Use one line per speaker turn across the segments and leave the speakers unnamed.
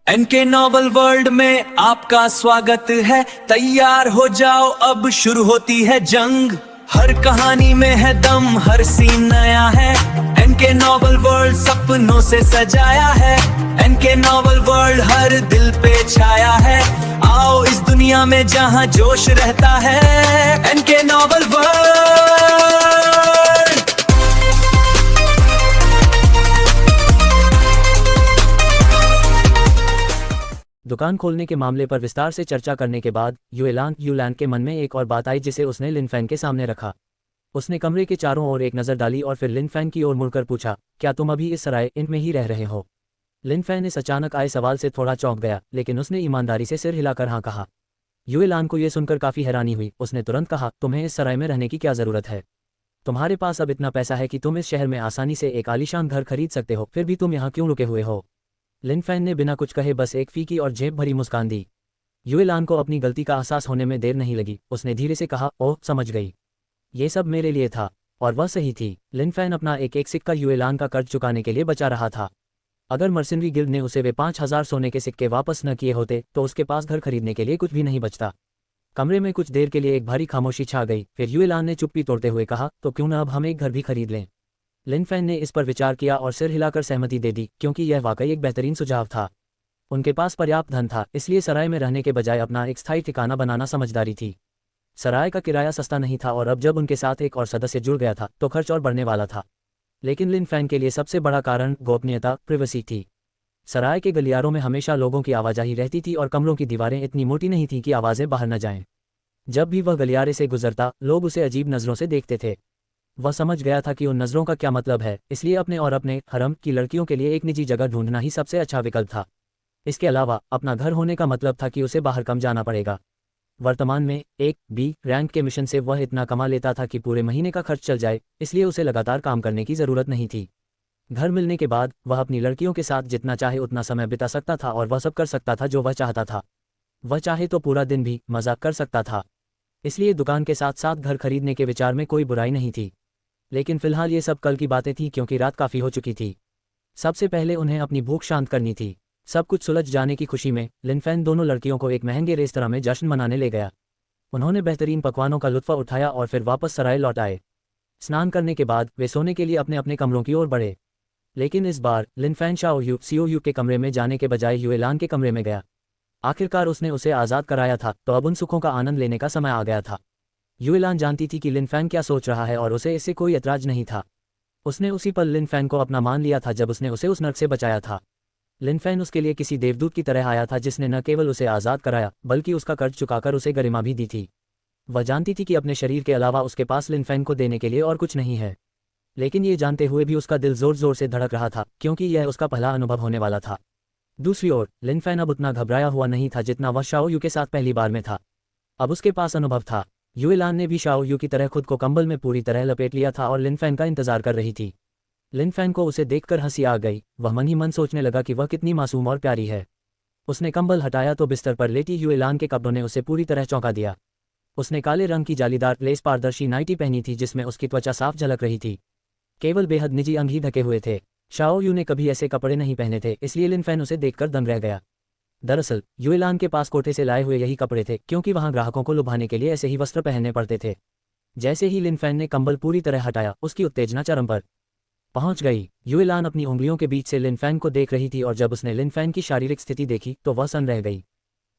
N K novel world में आपका स्वागत है। तैयार हो जाओ, अब शुरू होती है जंग। हर कहानी में है दम, हर सीन नया है। एनके नॉवल वर्ल्ड सपनों से सजाया है। एनके नॉवल वर्ल्ड हर दिल पे छाया है। आओ इस दुनिया में जहां जोश रहता है। NK novel world.
दुकान खोलने के मामले पर विस्तार से चर्चा करने के बाद युएलान के मन में एक और बात आई, जिसे उसने लिन फैंग के सामने रखा। उसने कमरे के चारों ओर एक नज़र डाली और फिर लिन फैंग की ओर मुड़कर पूछा, क्या तुम अभी इस सराय इन में ही रह रहे हो? लिन फैंग इस अचानक आए सवाल से थोड़ा चौंक गया, लेकिन उसने ईमानदारी से सिर हिलाकर हाँ कहा। युएलान को यह सुनकर काफ़ी हैरानी हुई। उसने तुरंत कहा, तुम्हें इस सराय में रहने की क्या ज़रूरत है? तुम्हारे पास अब इतना पैसा है कि तुम इस शहर में आसानी से एक आलीशान घर खरीद सकते हो, फिर भी तुम यहाँ क्यों रुके हुए हो? लिन फैंग ने बिना कुछ कहे बस एक फीकी और जेब भरी मुस्कान दी। युएलान को अपनी गलती का एहसास होने में देर नहीं लगी। उसने धीरे से कहा, ओह समझ गई, ये सब मेरे लिए था। और वह सही थी। लिन फैंग अपना एक एक सिक्का युएलान का कर्ज चुकाने के लिए बचा रहा था। अगर मर्सिनरी गिल्ड ने उसे वे 5000 सोने के सिक्के वापस न किए होते तो उसके पास घर खरीदने के लिए कुछ भी नहीं बचता। कमरे में कुछ देर के लिए एक भारी खामोशी छा गई। फिर युएलान ने चुप्पी तोड़ते हुए कहा, तो क्यों न अब हम एक घर भी खरीद लें? लिन फैंग ने इस पर विचार किया और सिर हिलाकर सहमति दे दी, क्योंकि यह वाकई एक बेहतरीन सुझाव था। उनके पास पर्याप्त धन था, इसलिए सराय में रहने के बजाय अपना एक स्थायी ठिकाना बनाना समझदारी थी। सराय का किराया सस्ता नहीं था और अब जब उनके साथ एक और सदस्य जुड़ गया था तो खर्च और बढ़ने वाला था। लेकिन लिन फैंग के लिए सबसे बड़ा कारण गोपनीयता, प्रिवेसी थी। सराय के गलियारों में हमेशा लोगों की आवाजाही रहती थी और कमरों की दीवारें इतनी मोटी नहीं थीं कि आवाज़ें बाहर न जाएं। जब भी वह गलियारे से गुजरता, लोग उसे अजीब नज़रों से देखते थे। वह समझ गया था कि उन नज़रों का क्या मतलब है, इसलिए अपने और अपने हरम की लड़कियों के लिए एक निजी जगह ढूंढना ही सबसे अच्छा विकल्प था। इसके अलावा अपना घर होने का मतलब था कि उसे बाहर कम जाना पड़ेगा। वर्तमान में एक बी रैंक के मिशन से वह इतना कमा लेता था कि पूरे महीने का खर्च चल जाए, इसलिए उसे लगातार काम करने की ज़रूरत नहीं थी। घर मिलने के बाद वह अपनी लड़कियों के साथ जितना चाहे उतना समय बिता सकता था और वह सब कर सकता था जो वह चाहता था। वह चाहे तो पूरा दिन भी मजाक कर सकता था। इसलिए दुकान के साथ साथ घर खरीदने के विचार में कोई बुराई नहीं थी। लेकिन फिलहाल ये सब कल की बातें थीं, क्योंकि रात काफ़ी हो चुकी थी। सबसे पहले उन्हें अपनी भूख शांत करनी थी। सब कुछ सुलझ जाने की खुशी में लिन फैंग दोनों लड़कियों को एक महंगे रेस्तरां में जश्न मनाने ले गया। उन्होंने बेहतरीन पकवानों का लुत्फ़ उठाया और फिर वापस सराय लौट आए। स्नान करने के बाद वे सोने के लिए अपने अपने कमरों की ओर बढ़े। लेकिन इस बार लिन फैंग सीओयू के कमरे में जाने के बजाय युएलान के कमरे में गया। आखिरकार उसने उसे आज़ाद कराया था, तो अब उन सुखों का आनंद लेने का समय आ गया था। युएलान जानती थी कि लिन फैंग क्या सोच रहा है और उसे इससे कोई ऐतराज नहीं था। उसने उसी पल लिन फैंग को अपना मान लिया था जब उसने उसे उस नर्क से बचाया था। लिन फैंग उसके लिए किसी देवदूत की तरह आया था, जिसने न केवल उसे आज़ाद कराया बल्कि उसका कर्ज चुकाकर उसे गरिमा भी दी थी। वह जानती थी कि अपने शरीर के अलावा उसके पास लिन फैंग को देने के लिए और कुछ नहीं है। लेकिन ये जानते हुए भी उसका दिल जोर जोर से धड़क रहा था, क्योंकि यह उसका पहला अनुभव होने वाला था। दूसरी ओर लिन फैंग अब उतना घबराया हुआ नहीं था जितना वह शाओयू के साथ पहली बार में था। अब उसके पास अनुभव था। युएलान ने भी शाओयू की तरह खुद को कंबल में पूरी तरह लपेट लिया था और लिन फैंग का इंतजार कर रही थी। लिन फैंग को उसे देखकर हंसी आ गई। वह मन ही मन सोचने लगा कि वह कितनी मासूम और प्यारी है। उसने कंबल हटाया तो बिस्तर पर लेटी युएलान के कपड़ों ने उसे पूरी तरह चौंका दिया। उसने काले रंग की जालीदार लेस पारदर्शी नाइटी पहनी थी, जिसमें उसकी त्वचा साफ झलक रही थी। केवल बेहद निजी अंग ही ढके हुए थे। शाओयू ने कभी ऐसे कपड़े नहीं पहने थे, इसलिए लिन फैंग उसे देखकर दंग रह गया। दरअसल युएलान के पास कोटे से लाए हुए यही कपड़े थे, क्योंकि वहां ग्राहकों को लुभाने के लिए ऐसे ही वस्त्र पहनने पड़ते थे। जैसे ही लिन फैंग ने कंबल पूरी तरह हटाया, उसकी उत्तेजना चरम पर पहुंच गई। युएलान अपनी उंगलियों के बीच से लिन फैंग को देख रही थी और जब उसने लिन फैंग की शारीरिक स्थिति देखी तो वह सन्न रह गई।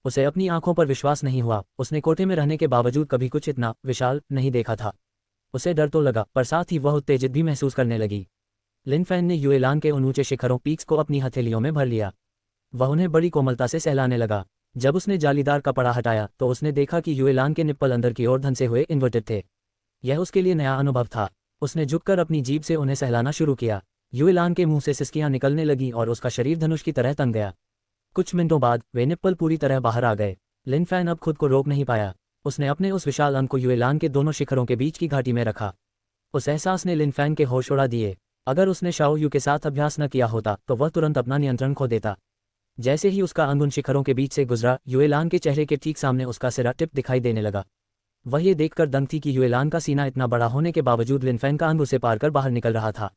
उसे अपनी आंखों पर विश्वास नहीं हुआ। उसने कोटे में रहने के बावजूद कभी कुछ इतना विशाल नहीं देखा था। उसे डर तो लगा, पर साथ ही वह उत्तेजित भी महसूस करने लगी। लिन फैंग ने युएलान के उन ऊंचे शिखरों पीक्स को अपनी हथेलियों में भर लिया। वह उन्हें बड़ी कोमलता से सहलाने लगा। जब उसने जालीदार कपड़ा हटाया तो उसने देखा कि युएलान के निप्पल अंदर की ओर धंसे हुए इन्वर्टेड थे। यह उसके लिए नया अनुभव था। उसने झुककर अपनी जीभ से उन्हें सहलाना शुरू किया। युएलान के मुंह से सिसकियां निकलने लगीं और उसका शरीर धनुष की तरह तन गया। कुछ मिनटों बाद वे निप्पल पूरी तरह बाहर आ गए। लिन फैंग अब खुद को रोक नहीं पाया। उसने अपने उस विशाल अंग को युएलान के दोनों शिखरों के बीच की घाटी में रखा। उस एहसास ने लिन फैंग के होश उड़ा दिए। अगर उसने शाओयू के साथ अभ्यास न किया होता तो वह तुरंत अपना नियंत्रण खो देता। जैसे ही उसका अंग उन शिखरों के बीच से गुजरा, युएलान के चेहरे के ठीक सामने उसका सिरा टिप दिखाई देने लगा। वह ये देखकर दंग थी कि युएलान का सीना इतना बड़ा होने के बावजूद लिन फैंग का अंग उसे पार कर बाहर निकल रहा था।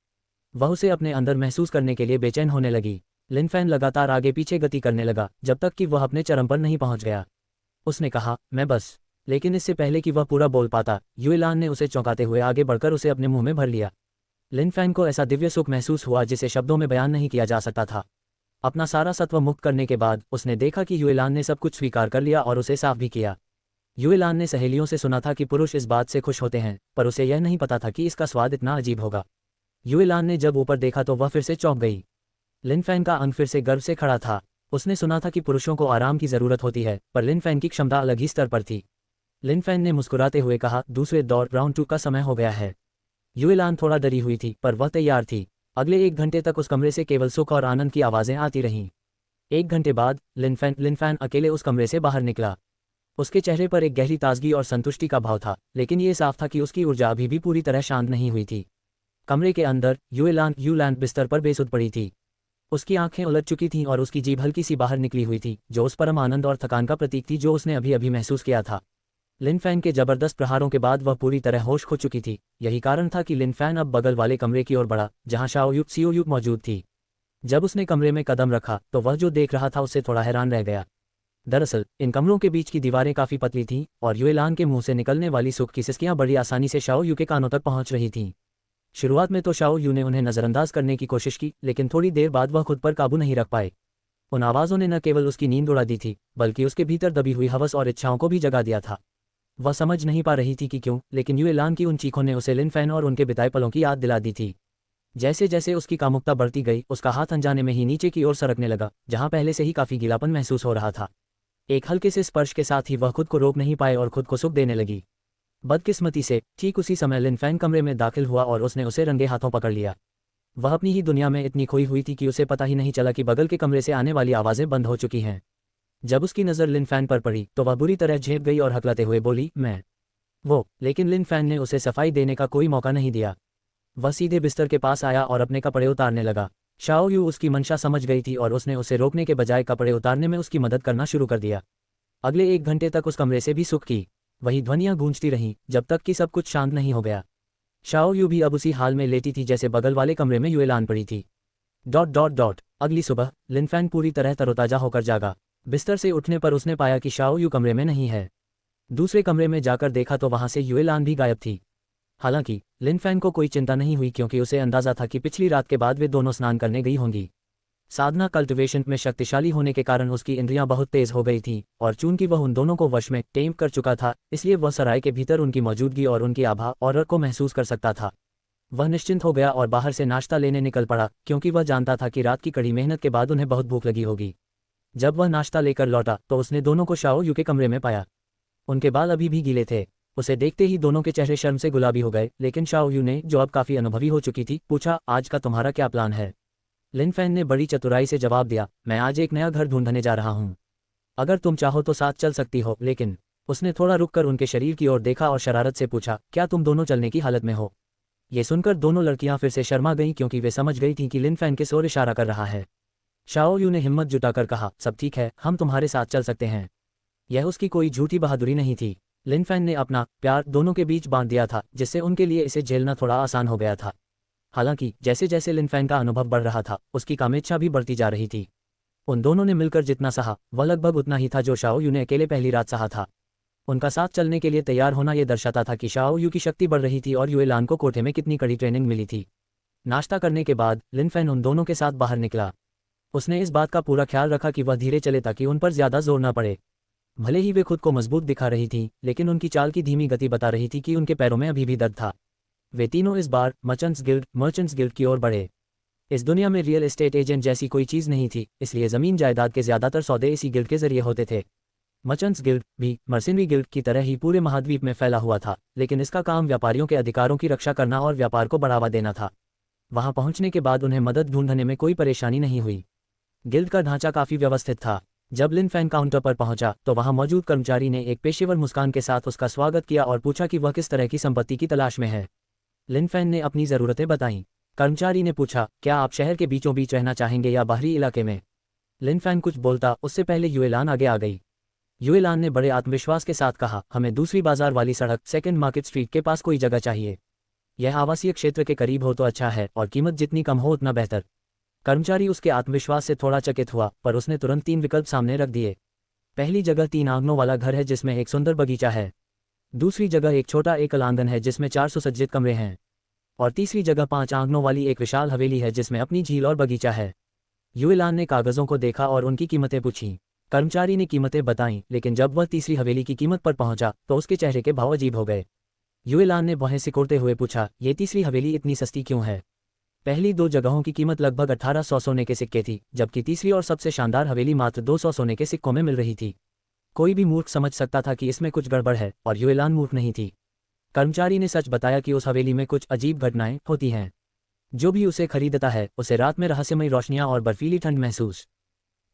वह उसे अपने अंदर महसूस करने के लिए बेचैन होने लगी। लिन फैन लगातार आगे पीछे गति करने लगा जब तक कि वह अपने चरम पर नहीं पहुंच गया। उसने कहा, मैं बस। लेकिन इससे पहले कि वह पूरा बोल पाता, युएलान ने उसे चौंकाते हुए आगे बढ़कर उसे अपने मुंह में भर लिया। लिन फैन को ऐसा दिव्य सुख महसूस हुआ जिसे शब्दों में बयान नहीं किया जा सकता था। अपना सारा सत्व मुक्त करने के बाद उसने देखा कि युएलान ने सब कुछ स्वीकार कर लिया और उसे साफ भी किया। युएलान ने सहेलियों से सुना था कि पुरुष इस बात से खुश होते हैं, पर उसे यह नहीं पता था कि इसका स्वाद इतना अजीब होगा। युएलान ने जब ऊपर देखा तो वह फिर से चौंक गई। लिन फैन का अंग फिर से गर्व से खड़ा था। उसने सुना था कि पुरुषों को आराम की जरूरत होती है, पर लिन फैन की क्षमता अलग ही स्तर पर थी। लिन फैन ने मुस्कुराते हुए कहा, दूसरे दौर राउंड 2 का समय हो गया है। युएलान थोड़ा डरी हुई थी, पर वह तैयार थी। अगले 1 घंटे तक उस कमरे से केवल सुख और आनंद की आवाजें आती रहीं। 1 घंटे बाद लिन फैन अकेले उस कमरे से बाहर निकला। उसके चेहरे पर एक गहरी ताजगी और संतुष्टि का भाव था, लेकिन ये साफ था कि उसकी ऊर्जा अभी भी पूरी तरह शांत नहीं हुई थी। कमरे के अंदर युएलान बिस्तर पर बेसुध पड़ी थी। उसकी आंखें उलझ चुकी थीं और उसकी जीभ हल्की सी बाहर निकली हुई थी, जो उस परम आनंद और थकान का प्रतीक थी जो उसने अभी अभी महसूस किया था। लिन फैन के जबरदस्त प्रहारों के बाद वह पूरी तरह होश खो चुकी थी। यही कारण था कि लिन फैन अब बगल वाले कमरे की ओर बढ़ा, जहां सिओ मौजूद थी। जब उसने कमरे में कदम रखा तो वह जो देख रहा था उससे थोड़ा हैरान रह गया। दरअसल इन कमरों के बीच की दीवारें काफी पतली थीं और युएलान के मुंह से निकलने वाली सुख की सिसकियां बड़ी आसानी से शाओ के कानों तक पहुंच रही थीं। शुरुआत में तो शाओ ने उन्हें नजरअंदाज करने की कोशिश की, लेकिन थोड़ी देर बाद वह खुद पर काबू नहीं रख पाए। उन आवाज़ों ने न केवल उसकी नींद उड़ा दी थी, बल्कि उसके भीतर दबी हुई हवस और इच्छाओं को भी जगा दिया था। वह समझ नहीं पा रही थी कि क्यों, लेकिन युएलान की उन चीखों ने उसे लिन फैन और उनके बिताए पलों की याद दिला दी थी। जैसे जैसे उसकी कामुकता बढ़ती गई, उसका हाथ अनजाने में ही नीचे की ओर सरकने लगा, जहां पहले से ही काफी गीलापन महसूस हो रहा था। एक हल्के से स्पर्श के साथ ही वह खुद को रोक नहीं पाए और खुद को सुख देने लगी। बदकिस्मती से ठीक उसी समय लिन फैन कमरे में दाखिल हुआ और उसने उसे रंगे हाथों पकड़ लिया। वह अपनी ही दुनिया में इतनी खोई हुई थी कि उसे पता ही नहीं चला कि बगल के कमरे से आने वाली आवाज़ें बंद हो चुकी हैं। जब उसकी नज़र लिन फैन पर पड़ी तो वह बुरी तरह झेप गई और हकलाते हुए बोली, मैं वो। लेकिन लिन फैन ने उसे सफाई देने का कोई मौका नहीं दिया। वह सीधे बिस्तर के पास आया और अपने कपड़े उतारने लगा। शाओ यू उसकी मंशा समझ गई थी और उसने उसे रोकने के बजाय कपड़े उतारने में उसकी मदद करना शुरू कर दिया। अगले 1 घंटे तक उस कमरे से भी सुख की वही ध्वनियां गूंजती रहीं, जब तक कि सब कुछ शांत नहीं हो गया। शाओ यू भी अब उसी हाल में लेटी थी जैसे बगल वाले कमरे में युएलान पड़ी थी। अगली सुबह लिन फैन पूरी तरह तरोताजा होकर जागा। बिस्तर से उठने पर उसने पाया कि शाओ यू कमरे में नहीं है। दूसरे कमरे में जाकर देखा तो वहां से युएलान भी गायब थी। हालांकि लिन फैन को कोई चिंता नहीं हुई, क्योंकि उसे अंदाजा था कि पिछली रात के बाद वे दोनों स्नान करने गई होंगी। साधना कल्टिवेशन में शक्तिशाली होने के कारण उसकी इंद्रियां बहुत तेज हो गई थीं, और चूंकि वह उन दोनों को वश में टेम कर चुका था, इसलिए वह सराय के भीतर उनकी मौजूदगी और उनकी आभा और को महसूस कर सकता था। वह निश्चिंत हो गया और बाहर से नाश्ता लेने निकल पड़ा, क्योंकि वह जानता था कि रात की कड़ी मेहनत के बाद उन्हें बहुत भूख लगी होगी। जब वह नाश्ता लेकर लौटा तो उसने दोनों को शाओ यू के कमरे में पाया। उनके बाल अभी भी गीले थे। उसे देखते ही दोनों के चेहरे शर्म से गुलाबी हो गए, लेकिन शाओ यू ने, जो अब काफी अनुभवी हो चुकी थी, पूछा, आज का तुम्हारा क्या प्लान है? लिन फैन ने बड़ी चतुराई से जवाब दिया, मैं आज एक नया घर ढूंढने जा रहा हूँ। अगर तुम चाहो तो साथ चल सकती हो, लेकिन उसने थोड़ा रुककर उनके शरीर की ओर देखा और शरारत से पूछा, क्या तुम दोनों चलने की हालत में हो? ये सुनकर दोनों लड़कियां फिर से शर्मा गईं, क्योंकि वे समझ गई थीं कि लिन फैन किस ओर इशारा कर रहा है। शाओ यू ने हिम्मत जुटाकर कहा, सब ठीक है, हम तुम्हारे साथ चल सकते हैं। यह उसकी कोई झूठी बहादुरी नहीं थी। लिन फैन ने अपना प्यार दोनों के बीच बांध दिया था, जिससे उनके लिए इसे झेलना थोड़ा आसान हो गया था। हालांकि जैसे जैसे लिन फैन का अनुभव बढ़ रहा था, उसकी कामेच्छा भी बढ़ती जा रही थी। उन दोनों ने मिलकर जितना सहा, वह लगभग उतना ही था जो शाओ यू ने अकेले पहली रात सहा था। उनका साथ चलने के लिए तैयार होना यह दर्शाता था कि शाओ यू की शक्ति बढ़ रही थी और युएलान को कोठे में कितनी कड़ी ट्रेनिंग मिली थी। नाश्ता करने के बाद लिन फैन उन दोनों के साथ बाहर निकला। उसने इस बात का पूरा ख्याल रखा कि वह धीरे चले ताकि उन पर ज्यादा जोर न पड़े। भले ही वे खुद को मजबूत दिखा रही थीं, लेकिन उनकी चाल की धीमी गति बता रही थी कि उनके पैरों में अभी भी दर्द था। वे तीनों इस बार मर्चेंट्स गिल्ड की ओर बढ़े। इस दुनिया में रियल एस्टेट एजेंट जैसी कोई चीज़ नहीं थी, इसलिए ज़मीन जायदाद के ज़्यादातर सौदे इसी गिल्ड के जरिए होते थे। मर्चेंट्स गिल्ड भी मर्सिनरी गिल्ड की तरह ही पूरे महाद्वीप में फैला हुआ था, लेकिन इसका काम व्यापारियों के अधिकारों की रक्षा करना और व्यापार को बढ़ावा देना था। वहां पहुंचने के बाद उन्हें मदद ढूंढने में कोई परेशानी नहीं हुई। गिल्ड का ढांचा काफ़ी व्यवस्थित था। जब लिन फैन काउंटर पर पहुंचा तो वहां मौजूद कर्मचारी ने एक पेशेवर मुस्कान के साथ उसका स्वागत किया और पूछा कि वह किस तरह की संपत्ति की तलाश में है। लिन फैन ने अपनी ज़रूरतें बताईं। कर्मचारी ने पूछा, क्या आप शहर के बीचों बीच रहना चाहेंगे या बाहरी इलाके में? लिन फैन कुछ बोलता उससे पहले युएलान आगे आ गई। युएलान ने बड़े आत्मविश्वास के साथ कहा, हमें दूसरी बाजार वाली सड़क सेकंड मार्केट स्ट्रीट के पास कोई जगह चाहिए। यह आवासीय क्षेत्र के करीब हो तो अच्छा है, और कीमत जितनी कम हो उतना बेहतर। कर्मचारी उसके आत्मविश्वास से थोड़ा चकित हुआ, पर उसने तुरंत 3 विकल्प सामने रख दिए। पहली जगह 3 आंगनों वाला घर है जिसमें एक सुंदर बगीचा है। दूसरी जगह एक छोटा एकल आंगन है जिसमें 4 सुसज्जित कमरे हैं। और तीसरी जगह 5 आंगनों वाली एक विशाल हवेली है जिसमें अपनी झील और बगीचा है। युएलान ने कागजों को देखा और उनकी कीमतें पूछीं। कर्मचारी ने कीमतें बताईं, लेकिन जब वह तीसरी हवेली की कीमत पर पहुंचा तो उसके चेहरे के भाव अजीब हो गए। युएलान ने बाहें सिकोड़ते हुए पूछा, ये तीसरी हवेली इतनी सस्ती क्यों है? पहली 2 जगहों की कीमत लगभग 1800 सोने के सिक्के थी, जबकि तीसरी और सबसे शानदार हवेली मात्र 200 सोने के सिक्कों में मिल रही थी। कोई भी मूर्ख समझ सकता था कि इसमें कुछ गड़बड़ है, और युएलान मूर्ख नहीं थी। कर्मचारी ने सच बताया कि उस हवेली में कुछ अजीब घटनाएं होती हैं। जो भी उसे खरीदता है उसे रात में रहस्यमयी रोशनियां और बर्फीली ठंड महसूस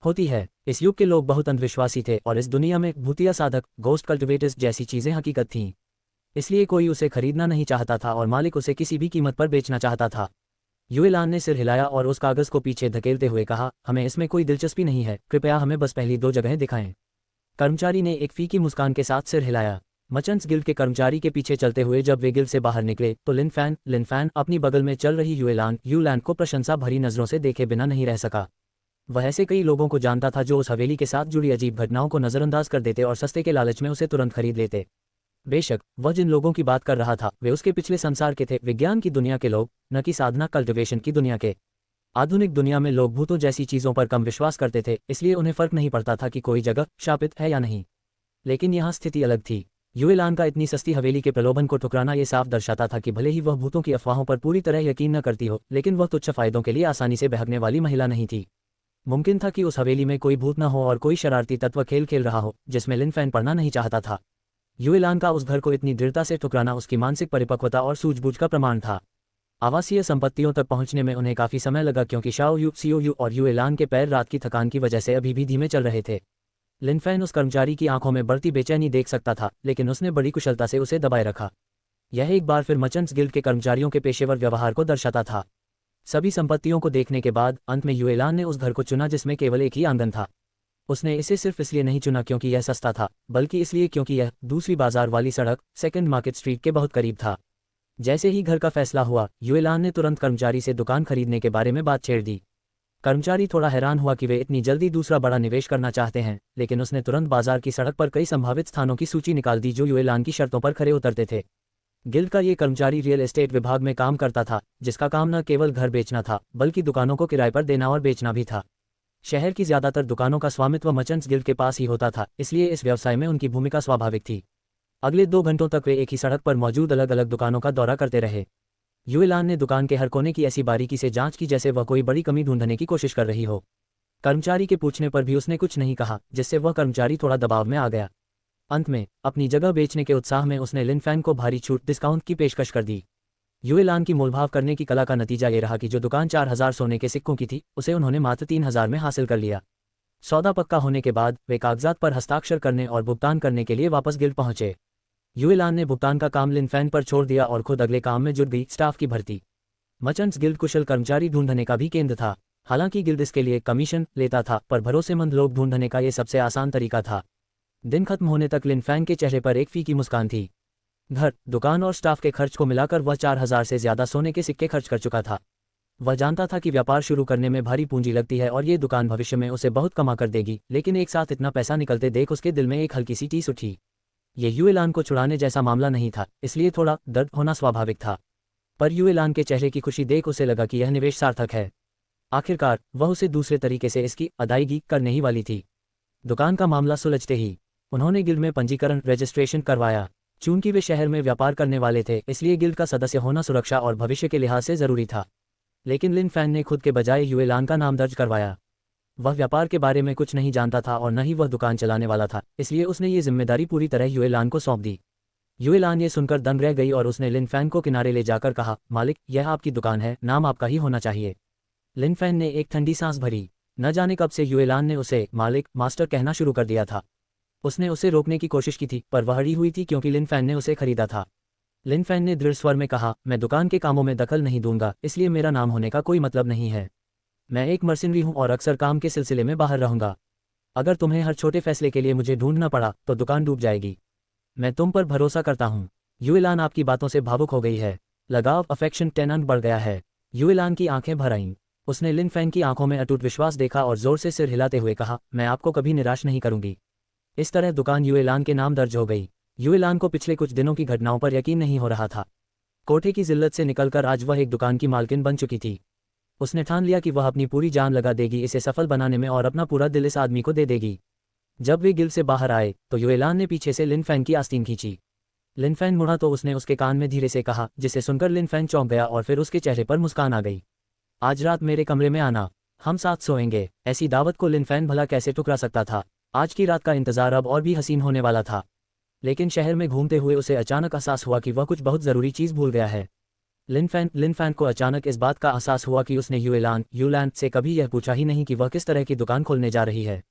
होती है। इस युग के लोग बहुत अंधविश्वासी थे और इस दुनिया में भूतिया साधक, गोस्ट कल्टिवेटर्स जैसी चीजें हकीकत थीं। इसलिए कोई उसे खरीदना नहीं चाहता था और मालिक उसे किसी भी कीमत पर बेचना चाहता था। युएलान ने सिर हिलाया और उस कागज को पीछे धकेलते हुए कहा, हमें इसमें कोई दिलचस्पी नहीं है, कृपया हमें बस पहली 2 जगहें दिखाएं। कर्मचारी ने एक फीकी मुस्कान के साथ सिर हिलाया। मर्चेंट्स गिल्ड के कर्मचारी के पीछे चलते हुए जब वे गिल्ड से बाहर निकले तो लिनफैन अपनी बगल में चल रही युएलैंड को प्रशंसा भरी नजरों से देखे बिना नहीं रह सका। वह ऐसे कई लोगों को जानता था जो उस हवेली के साथ जुड़ी अजीब घटनाओं को नजरअंदाज कर देते और सस्ते के लालच में उसे तुरंत खरीद लेते। बेशक वह जिन लोगों की बात कर रहा था वे उसके पिछले संसार के थे, विज्ञान की दुनिया के लोग, न कि साधना कल्टिवेशन की दुनिया के। आधुनिक दुनिया में लोग भूतों जैसी चीजों पर कम विश्वास करते थे, इसलिए उन्हें फर्क नहीं पड़ता था कि कोई जगह शापित है या नहीं। लेकिन यहाँ स्थिति अलग थी। युएलान का इतनी सस्ती हवेली के प्रलोभन को ठुकराना ये साफ दर्शाता था कि भले ही वह भूतों की अफवाहों पर पूरी तरह यकीन न करती हो, लेकिन वह तुच्छ फायदों के लिए आसानी से बहकने वाली महिला नहीं थी। मुमकिन था कि उस हवेली में कोई भूत न हो और कोई शरारती तत्व खेल खेल रहा हो जिसमें लिनफैन पढ़ना नहीं चाहता था। युएलान का उस घर को इतनी दृढ़ता से ठुकराना उसकी मानसिक परिपक्वता और सूझबूझ का प्रमाण था। आवासीय संपत्तियों तक पहुंचने में उन्हें काफी समय लगा क्योंकि सीओयू और युएलान के पैर रात की थकान की वजह से अभी भी धीमे चल रहे थे। लिनफैन उस कर्मचारी की आंखों में बढ़ती बेचैनी देख सकता था, लेकिन उसने बड़ी कुशलता से उसे दबाए रखा। यह एक बार फिर मर्चेंट्स गिल्ड के कर्मचारियों के पेशेवर व्यवहार को दर्शाता था। सभी संपत्तियों को देखने के बाद अंत में युएलान ने उस घर को चुना जिसमें केवल एक ही आंगन था। उसने इसे सिर्फ इसलिए नहीं चुना क्योंकि यह सस्ता था, बल्कि इसलिए क्योंकि यह दूसरी बाजार वाली सड़क, सेकेंड मार्केट स्ट्रीट के बहुत करीब था। जैसे ही घर का फैसला हुआ, युएलान ने तुरंत कर्मचारी से दुकान खरीदने के बारे में बात छेड़ दी। कर्मचारी थोड़ा हैरान हुआ कि वे इतनी जल्दी दूसरा बड़ा निवेश करना चाहते हैं, लेकिन उसने तुरंत बाजार की सड़क पर कई संभावित स्थानों की सूची निकाल दी जो युएलान की शर्तों पर खरे उतरते थे। गिल्ड का ये कर्मचारी रियल एस्टेट विभाग में काम करता था, जिसका काम न केवल घर बेचना था बल्कि दुकानों को किराए पर देना और बेचना भी था। शहर की ज्यादातर दुकानों का स्वामित्व मर्चेंट्स गिल्ड के पास ही होता था, इसलिए इस व्यवसाय में उनकी भूमिका स्वाभाविक थी। अगले 2 घंटों तक वे एक ही सड़क पर मौजूद अलग अलग दुकानों का दौरा करते रहे। युएलान ने दुकान के हर कोने की ऐसी बारीकी से जांच की जैसे वह कोई बड़ी कमी ढूंढने की कोशिश कर रही हो। कर्मचारी के पूछने पर भी उसने कुछ नहीं कहा, जिससे वह कर्मचारी थोड़ा दबाव में आ गया। अंत में अपनी जगह बेचने के उत्साह में उसने लिनफैन को भारी छूट डिस्काउंट की पेशकश कर दी। युएलान की मोलभाव करने की कला का नतीजा ये रहा कि जो दुकान 4000 सोने के सिक्कों की थी, उसे उन्होंने मात्र 3000 में हासिल कर लिया। सौदा पक्का होने के बाद वे कागजात पर हस्ताक्षर करने और भुगतान करने के लिए वापस गिल्ड पहुंचे। युएलान ने भुगतान का काम लिनफैन पर छोड़ दिया और खुद अगले काम में जुट गई, स्टाफ की भर्ती। मर्चेंट्स गिल्ड कुशल कर्मचारी ढूंढने का भी केंद्र था। हालांकि गिल्ड इसके लिए कमीशन लेता था, पर भरोसेमंद लोग ढूंढने का ये सबसे आसान तरीका था। दिन खत्म होने तक लिनफैन के चेहरे पर एक फीकी मुस्कान थी। घर, दुकान और स्टाफ के खर्च को मिलाकर वह 4000 से ज्यादा सोने के सिक्के खर्च कर चुका था। वह जानता था कि व्यापार शुरू करने में भारी पूंजी लगती है और ये दुकान भविष्य में उसे बहुत कमा कर देगी, लेकिन एक साथ इतना पैसा निकलते देख उसके दिल में एक हल्की सी टीस उठी। ये युएलान को छुड़ाने जैसा मामला नहीं था, इसलिए थोड़ा दर्द होना स्वाभाविक था, पर युएलान के चेहरे की खुशी देख उसे लगा कि यह निवेश सार्थक है। आखिरकार वह उसे दूसरे तरीके से इसकी अदायगी करने ही वाली थी। दुकान का मामला सुलझते ही उन्होंने गिल्ड में पंजीकरण रजिस्ट्रेशन करवाया। चूंकि वे शहर में व्यापार करने वाले थे, इसलिए गिल्ड का सदस्य होना सुरक्षा और भविष्य के लिहाज से जरूरी था। लेकिन लिनफैन ने खुद के बजाय युएलान का नाम दर्ज करवाया। वह व्यापार के बारे में कुछ नहीं जानता था और न ही वह दुकान चलाने वाला था, इसलिए उसने ये जिम्मेदारी पूरी तरह युएलान को सौंप दी। युएलान ये सुनकर दंग रह गई और उसने लिनफैन को किनारे ले जाकर कहा, मालिक, यह आपकी दुकान है, नाम आपका ही होना चाहिए। लिनफैन ने एक ठंडी सांस भरी। न जाने कब से युएलान ने उसे मालिक, मास्टर कहना शुरू कर दिया था। उसने उसे रोकने की कोशिश की थी, पर वह अड़ी हुई थी क्योंकि लिनफैन ने उसे खरीदा था। लिनफैन ने दृढ़ स्वर में कहा, मैं दुकान के कामों में दखल नहीं दूंगा, इसलिए मेरा नाम होने का कोई मतलब नहीं है। मैं एक मर्सिनरी हूं और अक्सर काम के सिलसिले में बाहर रहूंगा। अगर तुम्हें हर छोटे फैसले के लिए मुझे ढूंढना पड़ा तो दुकान डूब जाएगी। मैं तुम पर भरोसा करता हूं। युएलान आपकी बातों से भावुक हो गई है। लगाव, अफेक्शन 10 अंक बढ़ गया है। युएलान की आंखें भर आईं। उसने लिन फैंग की आंखों में अटूट विश्वास देखा और जोर से सिर हिलाते हुए कहा, मैं आपको कभी निराश नहीं करूंगी। इस तरह दुकान युएलान के नाम दर्ज हो गई। युएलान को पिछले कुछ दिनों की घटनाओं पर यकीन नहीं हो रहा था। कोठे की जिल्लत से निकलकर आज वह एक दुकान की मालकिन बन चुकी थी। उसने ठान लिया कि वह अपनी पूरी जान लगा देगी इसे सफल बनाने में और अपना पूरा दिल इस आदमी को दे देगी। जब वे गिल्ड से बाहर आए तो युएलान ने पीछे से लिन फैंग की आस्तीन खींची। लिन फैंग मुड़ा तो उसने उसके कान में धीरे से कहा, जिसे सुनकर लिन फैंग चौंक गया और फिर उसके चेहरे पर मुस्कान आ गई। आज रात मेरे कमरे में आना, हम साथ सोएंगे। ऐसी दावत को लिन फैंग भला कैसे ठुकरा सकता था। आज की रात का इंतजार अब और भी हसीन होने वाला था। लेकिन शहर में घूमते हुए उसे अचानक एहसास हुआ कि वह कुछ बहुत ज़रूरी चीज़ भूल गया है। लिन फैंग को अचानक इस बात का एहसास हुआ कि उसने युएलान से कभी यह पूछा ही नहीं कि वह किस तरह की दुकान खोलने जा रही है।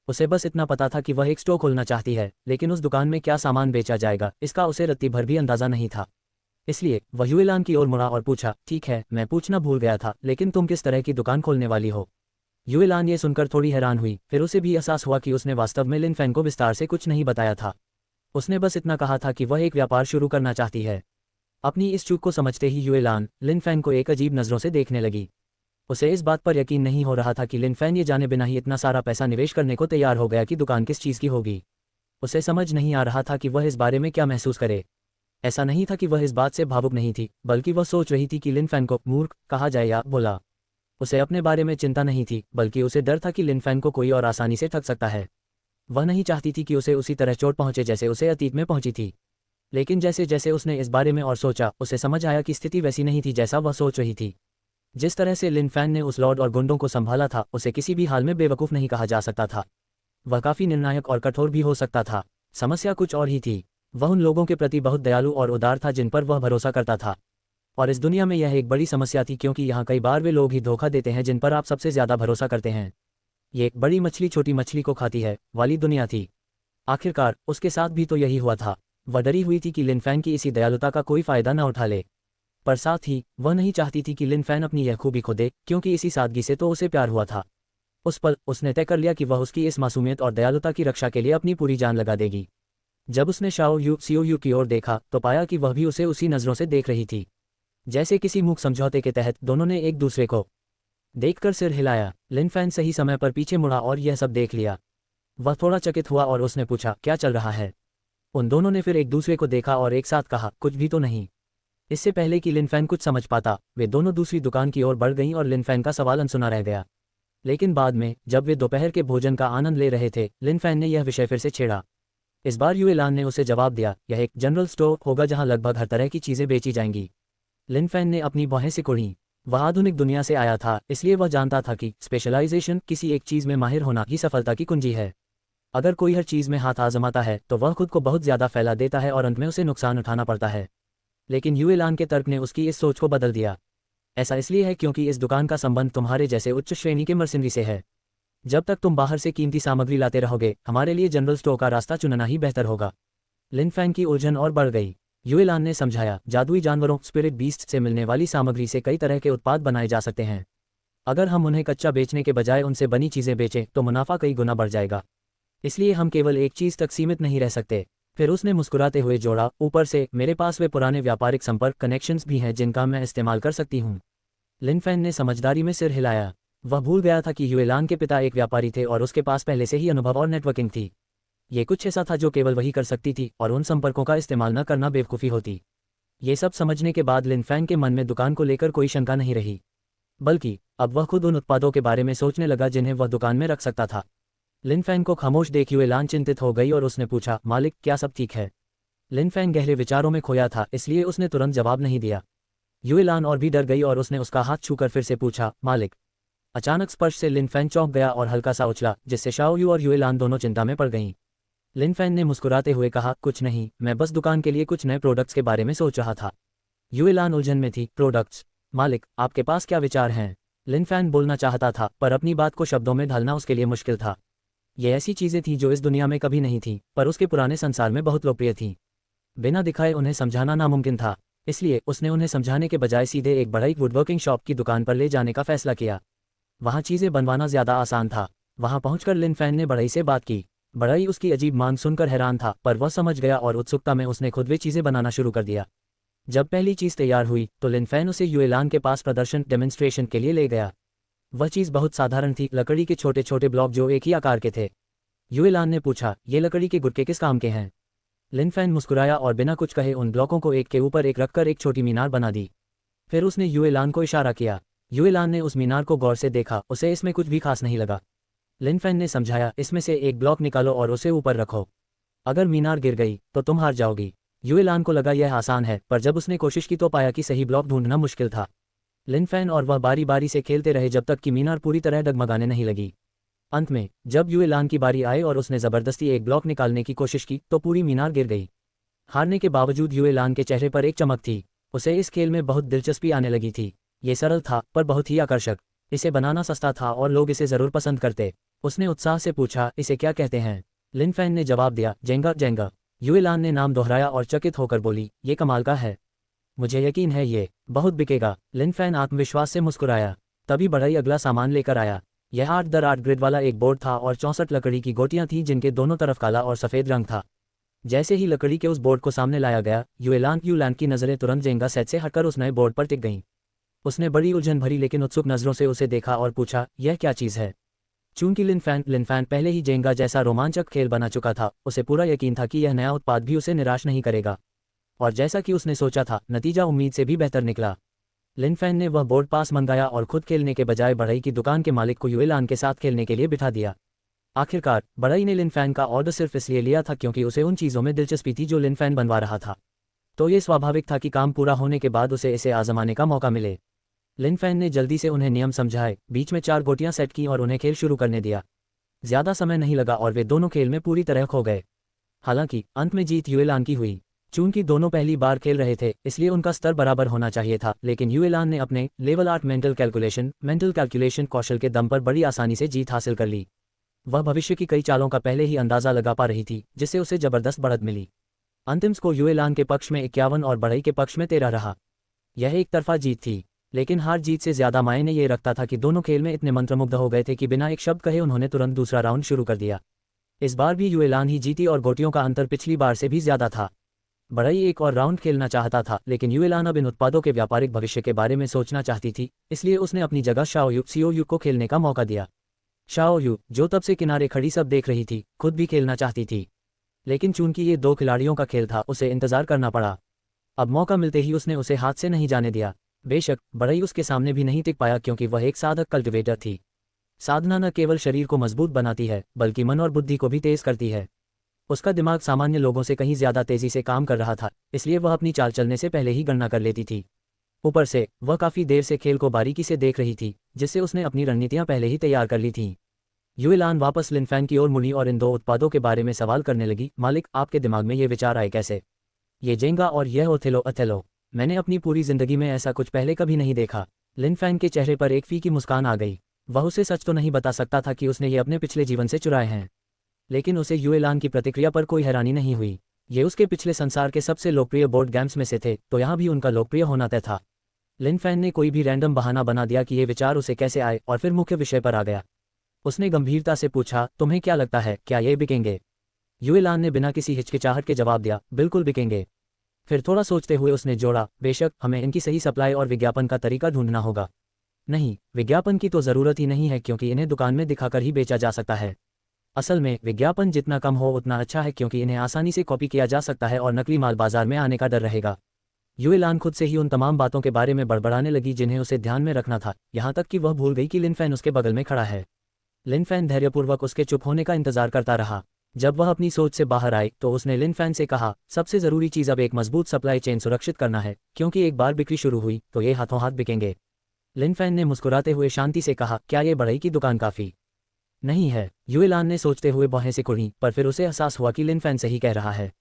उसे बस इतना पता था कि वह एक स्टोर खोलना चाहती है, लेकिन उस दुकान में क्या सामान बेचा जाएगा इसका उसे रत्ती भर भी अंदाज़ा नहीं था। इसलिए वह युएलान की ओर मुड़ा और पूछा, ठीक है, मैं पूछना भूल गया था, लेकिन तुम किस तरह की दुकान खोलने वाली हो। युएलान ये सुनकर थोड़ी हैरान हुई। फिर उसे भी एहसास हुआ कि उसने वास्तव में लिन फैंग को विस्तार से कुछ नहीं बताया था। उसने बस इतना कहा था कि वह एक व्यापार शुरू करना चाहती है। अपनी इस चूक को समझते ही युएलान लिन फैंग को एक अजीब नज़रों से देखने लगी। उसे इस बात पर यकीन नहीं हो रहा था कि लिन फैंग ये जाने बिना ही इतना सारा पैसा निवेश करने को तैयार हो गया कि दुकान किस चीज़ की होगी। उसे समझ नहीं आ रहा था कि वह इस बारे में क्या महसूस करे। ऐसा नहीं था कि वह इस बात से भावुक नहीं थी, बल्कि वह सोच रही थी कि लिन फैंग को मूर्ख कहा जाए या भोला। उसे अपने बारे में चिंता नहीं थी, बल्कि उसे डर था कि लिन फैंग को कोई और आसानी से ठग सकता है। वह नहीं चाहती थी कि उसे उसी तरह चोट पहुंचे जैसे उसे अतीत में पहुंची थी। लेकिन जैसे जैसे उसने इस बारे में और सोचा, उसे समझ आया कि स्थिति वैसी नहीं थी जैसा वह सोच रही थी। जिस तरह से लिन फैंग ने उस लॉर्ड और गुंडों को संभाला था, उसे किसी भी हाल में बेवकूफ़ नहीं कहा जा सकता था। वह काफ़ी निर्णायक और कठोर भी हो सकता था। समस्या कुछ और ही थी। वह उन लोगों के प्रति बहुत दयालु और उदार था जिन पर वह भरोसा करता था। और इस दुनिया में यह एक बड़ी समस्या थी, क्योंकि यहाँ कई बार वे लोग ही धोखा देते हैं जिन पर आप सबसे ज़्यादा भरोसा करते हैं। ये एक बड़ी मछली छोटी मछली को खाती है वाली दुनिया थी। आखिरकार उसके साथ भी तो यही हुआ था। वह डरी हुई थी कि लिन फैंग की इसी दयालुता का कोई फ़ायदा न उठा ले, पर साथ ही वह नहीं चाहती थी कि लिन फैंग अपनी यह खूबी खो दे, क्योंकि इसी सादगी से तो उसे प्यार हुआ था। उस पल उसने तय कर लिया कि वह उसकी इस मासूमियत और दयालुता की रक्षा के लिए अपनी पूरी जान लगा देगी। जब उसने सीओयू की ओर देखा तो पाया कि वह भी उसे उसी नज़रों से देख रही थी। जैसे किसी मूक समझौते के तहत दोनों ने एक दूसरे को देखकर सिर हिलाया। लिन फैंग सही समय पर पीछे मुड़ा और यह सब देख लिया। वह थोड़ा चकित हुआ और उसने पूछा, क्या चल रहा है। उन दोनों ने फिर एक दूसरे को देखा और एक साथ कहा, कुछ भी तो नहीं। इससे पहले कि लिन फैंग कुछ समझ पाता, वे दोनों दूसरी दुकान की ओर बढ़ गईं और लिन फैंग का सवाल अनसुना रह गया। लेकिन बाद में जब वे दोपहर के भोजन का आनंद ले रहे थे, लिन फैंग ने यह विषय फिर से छेड़ा। इस बार युएलान ने उसे जवाब दिया, यह एक जनरल स्टोर होगा जहां लगभग हर तरह की चीज़ें बेची जाएंगी। लिन फैंग ने अपनी बाहें सिकुड़ी। वह आधुनिक दुनिया से आया था, इसलिए वह जानता था कि स्पेशलाइजेशन, किसी एक चीज़ में माहिर होना ही सफलता की कुंजी है। अगर कोई हर चीज़ में हाथ आजमाता है तो वह खुद को बहुत ज़्यादा फैला देता है और अंत में उसे नुकसान उठाना पड़ता है। लेकिन युएलान के तर्क ने उसकी इस सोच को बदल दिया। ऐसा इसलिए है क्योंकि इस दुकान का संबंध तुम्हारे जैसे उच्च श्रेणी के मर्सिनरी से है। जब तक तुम बाहर से कीमती सामग्री लाते रहोगे, हमारे लिए जनरल स्टोर का रास्ता चुनना ही बेहतर होगा। लिन फैंग की उलझन और बढ़ गई। युएलान ने समझाया, जादुई जानवरों स्पिरिट बीस्ट से मिलने वाली सामग्री से कई तरह के उत्पाद बनाए जा सकते हैं। अगर हम उन्हें कच्चा बेचने के बजाय उनसे बनी चीज़ें बेचें तो मुनाफा कई गुना बढ़ जाएगा। इसलिए हम केवल एक चीज़ तक सीमित नहीं रह सकते। फिर उसने मुस्कुराते हुए जोड़ा, ऊपर से मेरे पास वे पुराने व्यापारिक संपर्क कनेक्शंस भी हैं जिनका मैं इस्तेमाल कर सकती हूँ। लिन फैंग ने समझदारी में सिर हिलाया। वह भूल गया था कि युएलान के पिता एक व्यापारी थे और उसके पास पहले से ही अनुभव और नेटवर्किंग थी। ये कुछ ऐसा था जो केवल वही कर सकती थी और उन संपर्कों का इस्तेमाल न करना बेवकूफ़ी होती। ये सब समझने के बाद लिन फैंग के मन में दुकान को लेकर कोई शंका नहीं रही, बल्कि अब वह खुद उन उत्पादों के बारे में सोचने लगा जिन्हें वह दुकान में रख सकता था। लिन फैंग को खामोश देख युएलान चिंतित हो गई और उसने पूछा, मालिक, क्या सब ठीक है। लिन फैंग गहरे विचारों में खोया था, इसलिए उसने तुरंत जवाब नहीं दिया। युएलान और भी डर गई और उसने उसका हाथ छूकर फिर से पूछा, मालिक। अचानक स्पर्श से लिन फैंग चौंक गया और हल्का सा उछला, जिससे शाओयू और युएलान दोनों चिंता में पड़ गईं। लिन फैंग ने मुस्कुराते हुए कहा, कुछ नहीं, मैं बस दुकान के लिए कुछ नए प्रोडक्ट्स के बारे में सोच रहा था। युएलान उलझन में थी। प्रोडक्ट्स? मालिक, आपके पास क्या विचार हैं? लिन फैंग बोलना चाहता था, पर अपनी बात को शब्दों में ढालना उसके लिए मुश्किल था। ये ऐसी चीज़ें थीं जो इस दुनिया में कभी नहीं थीं, पर उसके पुराने संसार में बहुत लोकप्रिय थीं। बिना दिखाए उन्हें समझाना नामुमकिन था, इसलिए उसने उन्हें समझाने के बजाय सीधे एक बड़ी वुडवर्किंग शॉप की दुकान पर ले जाने का फैसला किया। वहाँ चीज़ें बनवाना ज़्यादा आसान था। वहाँ पहुंचकर लिन फैंग ने बढ़ई से बात की। बढ़ई उसकी अजीब मांग सुनकर हैरान था, पर वह समझ गया और उत्सुकता में उसने खुद वे चीज़ें बनाना शुरू कर दिया। जब पहली चीज़ तैयार हुई तो लिन फैंग उसे युएलान के पास प्रदर्शन डेमोन्स्ट्रेशन के लिए ले गया। वह चीज़ बहुत साधारण थी, लकड़ी के छोटे छोटे ब्लॉक जो एक ही आकार के थे। युएलान ने पूछा, ये लकड़ी के गुटके किस काम के हैं? लिन फैन मुस्कुराया और बिना कुछ कहे उन ब्लॉकों को एक के ऊपर एक रखकर एक छोटी मीनार बना दी। फिर उसने युएलान को इशारा किया। युएलान ने उस मीनार को गौर से देखा, उसे इसमें कुछ भी खास नहीं लगा। लिन फैन ने समझाया, इसमें से एक ब्लॉक निकालो और उसे ऊपर रखो। अगर मीनार गिर गई तो तुम हार जाओगी। युएलान को लगा यह आसान है, पर जब उसने कोशिश की तो पाया कि सही ब्लॉक ढूंढना मुश्किल था। लिन फैन और वह बारी बारी से खेलते रहे जब तक कि मीनार पूरी तरह डगमगाने नहीं लगी। अंत में जब युएलान की बारी आई और उसने ज़बरदस्ती एक ब्लॉक निकालने की कोशिश की तो पूरी मीनार गिर गई। हारने के बावजूद युएलान के चेहरे पर एक चमक थी। उसे इस खेल में बहुत दिलचस्पी आने लगी थी। ये सरल था पर बहुत ही आकर्षक। इसे बनाना सस्ता था और लोग इसे ज़रूर पसंद करते। उसने उत्साह से पूछा, इसे क्या कहते हैं? लिन फैन ने जवाब दिया, जेंगा जेंगा। युएलान ने नाम दोहराया और चकित होकर बोली, ये कमाल का है। मुझे यकीन है ये बहुत बिकेगा। लिन फैन आत्मविश्वास से मुस्कुराया। तभी बढ़ई अगला सामान लेकर आया। यह 8x8 ग्रिड वाला एक बोर्ड था और 64 लकड़ी की गोटियां थीं जिनके दोनों तरफ काला और सफ़ेद रंग था। जैसे ही लकड़ी के उस बोर्ड को सामने लाया गया, युएलान की नज़रें तुरंत जेंगा सेट से हटकर उस नए बोर्ड पर टिक गईं। उसने बड़ी उलझन भरी लेकिन उत्सुक नज़रों से उसे देखा और पूछा, यह क्या चीज़ है? चूंकि लिन फैन पहले ही जेंगा जैसा रोमांचक खेल बना चुका था, उसे पूरा यकीन था कि यह नया उत्पाद भी उसे निराश नहीं करेगा। और जैसा कि उसने सोचा था, नतीजा उम्मीद से भी बेहतर निकला। लिन फैन ने वह बोर्ड पास मंगाया और खुद खेलने के बजाय बढ़ई की दुकान के मालिक को युएलान के साथ खेलने के लिए बिठा दिया। आखिरकार बढ़ई ने लिन फैन का ऑर्डर सिर्फ इसलिए लिया था क्योंकि उसे उन चीज़ों में दिलचस्पी थी जो लिन फैन बनवा रहा था। तो ये स्वाभाविक था कि काम पूरा होने के बाद उसे इसे आजमाने का मौका मिले। लिन फैन ने जल्दी से उन्हें नियम समझाए, बीच में 4 गोटियां सेट की और उन्हें खेल शुरू करने दिया। ज़्यादा समय नहीं लगा और वे दोनों खेल में पूरी तरह खो गए। हालांकि अंत में जीत युएलान की हुई। चूंकि दोनों पहली बार खेल रहे थे इसलिए उनका स्तर बराबर होना चाहिए था, लेकिन युएलान ने अपने लेवल 8 मेंटल कैलकुलेशन कौशल के दम पर बड़ी आसानी से जीत हासिल कर ली। वह भविष्य की कई चालों का पहले ही अंदाजा लगा पा रही थी, जिससे उसे जबरदस्त बढ़त मिली। अंतिम स्कोर युएलान के पक्ष में 51 और बढ़ई के पक्ष में 13 रहा। यह एक तरफा जीत थी, लेकिन हार जीत से ज्यादा मायने ये रखता था कि दोनों खेल में इतने मंत्रमुग्ध हो गए थे कि बिना एक शब्द कहे उन्होंने तुरंत दूसरा राउंड शुरू कर दिया। इस बार भी युएलान ही जीती और गोटियों का अंतर पिछली बार से भी ज्यादा था। बढ़ई एक और राउंड खेलना चाहता था, लेकिन युएलान अब इन उत्पादों के व्यापारिक भविष्य के बारे में सोचना चाहती थी, इसलिए उसने अपनी जगह सीओयू को खेलने का मौका दिया। शाओयू, जो तब से किनारे खड़ी सब देख रही थी, खुद भी खेलना चाहती थी, लेकिन चूंकि ये 2 खिलाड़ियों का खेल था उसे इंतजार करना पड़ा। अब मौका मिलते ही उसने उसे हाथ से नहीं जाने दिया। बेशक बढ़ई उसके सामने भी नहीं टिक पाया क्योंकि वह एक साधक कल्टिवेटर थी। साधना न केवल शरीर को मजबूत बनाती है बल्कि मन और बुद्धि को भी तेज करती है। उसका दिमाग सामान्य लोगों से कहीं ज्यादा तेजी से काम कर रहा था, इसलिए वह अपनी चाल चलने से पहले ही गणना कर लेती थी। ऊपर से वह काफी देर से खेल को बारीकी से देख रही थी, जिससे उसने अपनी रणनीतियां पहले ही तैयार कर ली थीं। युएलान वापस लिन फैन की ओर मुड़ी और इन 2 उत्पादों के बारे में सवाल करने लगी। मालिक, आपके दिमाग में ये विचार आए कैसे? ये जेंगा और यह ओथेलो, मैंने अपनी पूरी जिंदगी में ऐसा कुछ पहले कभी नहीं देखा। लिन फैन के चेहरे पर एक फीकी मुस्कान आ गई। वह उसे सच तो नहीं बता सकता था कि उसने ये अपने पिछले जीवन से चुराए हैं, लेकिन उसे युएलान की प्रतिक्रिया पर कोई हैरानी नहीं हुई। ये उसके पिछले संसार के सबसे लोकप्रिय बोर्ड गेम्स में से थे, तो यहाँ भी उनका लोकप्रिय होना तय था। लिन फैन ने कोई भी रैंडम बहाना बना दिया कि ये विचार उसे कैसे आए और फिर मुख्य विषय पर आ गया। उसने गंभीरता से पूछा, तुम्हें क्या लगता है, क्या ये बिकेंगे? युएलान ने बिना किसी हिचकिचाहट के जवाब दिया, बिल्कुल बिकेंगे। फिर थोड़ा सोचते हुए उसने जोड़ा, बेशक हमें इनकी सही सप्लाई और विज्ञापन का तरीका ढूंढना होगा। नहीं, विज्ञापन की तो ज़रूरत ही नहीं है क्योंकि इन्हें दुकान में दिखाकर ही बेचा जा सकता है। असल में विज्ञापन जितना कम हो उतना अच्छा है क्योंकि इन्हें आसानी से कॉपी किया जा सकता है और नकली माल बाजार में आने का डर रहेगा। युएलान खुद से ही उन तमाम बातों के बारे में बड़बड़ाने लगी जिन्हें उसे ध्यान में रखना था, यहाँ तक कि वह भूल गई कि लिन फैन उसके बगल में खड़ा है। लिन फैन धैर्यपूर्वक उसके चुप होने का इंतजार करता रहा। जब वह अपनी सोच से बाहर आई तो उसने लिन फैन से कहा, सबसे ज़रूरी चीज़ अब एक मजबूत सप्लाई चेन सुरक्षित करना है, क्योंकि एक बार बिक्री शुरू हुई तो ये हाथों हाथ बिकेंगे। लिन फैन ने मुस्कुराते हुए शांति से कहा, क्या ये बढ़ई की दुकान काफ़ी नहीं है? युएलान ने सोचते हुए बाहें से कुड़ी, पर फिर उसे एहसास हुआ कि लिन फैन सही कह रहा है।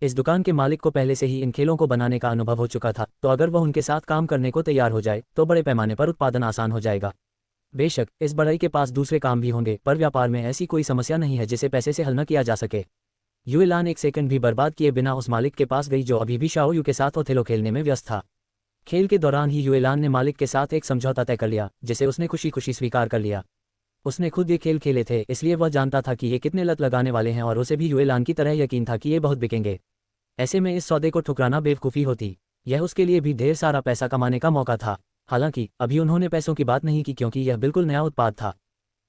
इस दुकान के मालिक को पहले से ही इन खेलों को बनाने का अनुभव हो चुका था, तो अगर वह उनके साथ काम करने को तैयार हो जाए तो बड़े पैमाने पर उत्पादन आसान हो जाएगा। बेशक इस बढ़ई के पास दूसरे काम भी होंगे, पर व्यापार में ऐसी कोई समस्या नहीं है जिसे पैसे से हल न किया जा सके। युएलान एक सेकंड भी बर्बाद किए बिना उस मालिक के पास गई जो अभी भी शाओयू के साथ ओथेलो खेलने में व्यस्त था। खेल के दौरान ही युएलान ने मालिक के साथ एक समझौता तय कर लिया, जिसे उसने खुशी खुशी स्वीकार कर लिया। उसने खुद ये खेल खेले थे, इसलिए वह जानता था कि ये कितने लत लगाने वाले हैं और उसे भी युएलान की तरह यकीन था कि ये बहुत बिकेंगे। ऐसे में इस सौदे को ठुकराना बेवकूफ़ी होती। यह उसके लिए भी ढेर सारा पैसा कमाने का मौका था। हालांकि अभी उन्होंने पैसों की बात नहीं की क्योंकि यह बिल्कुल नया उत्पाद था।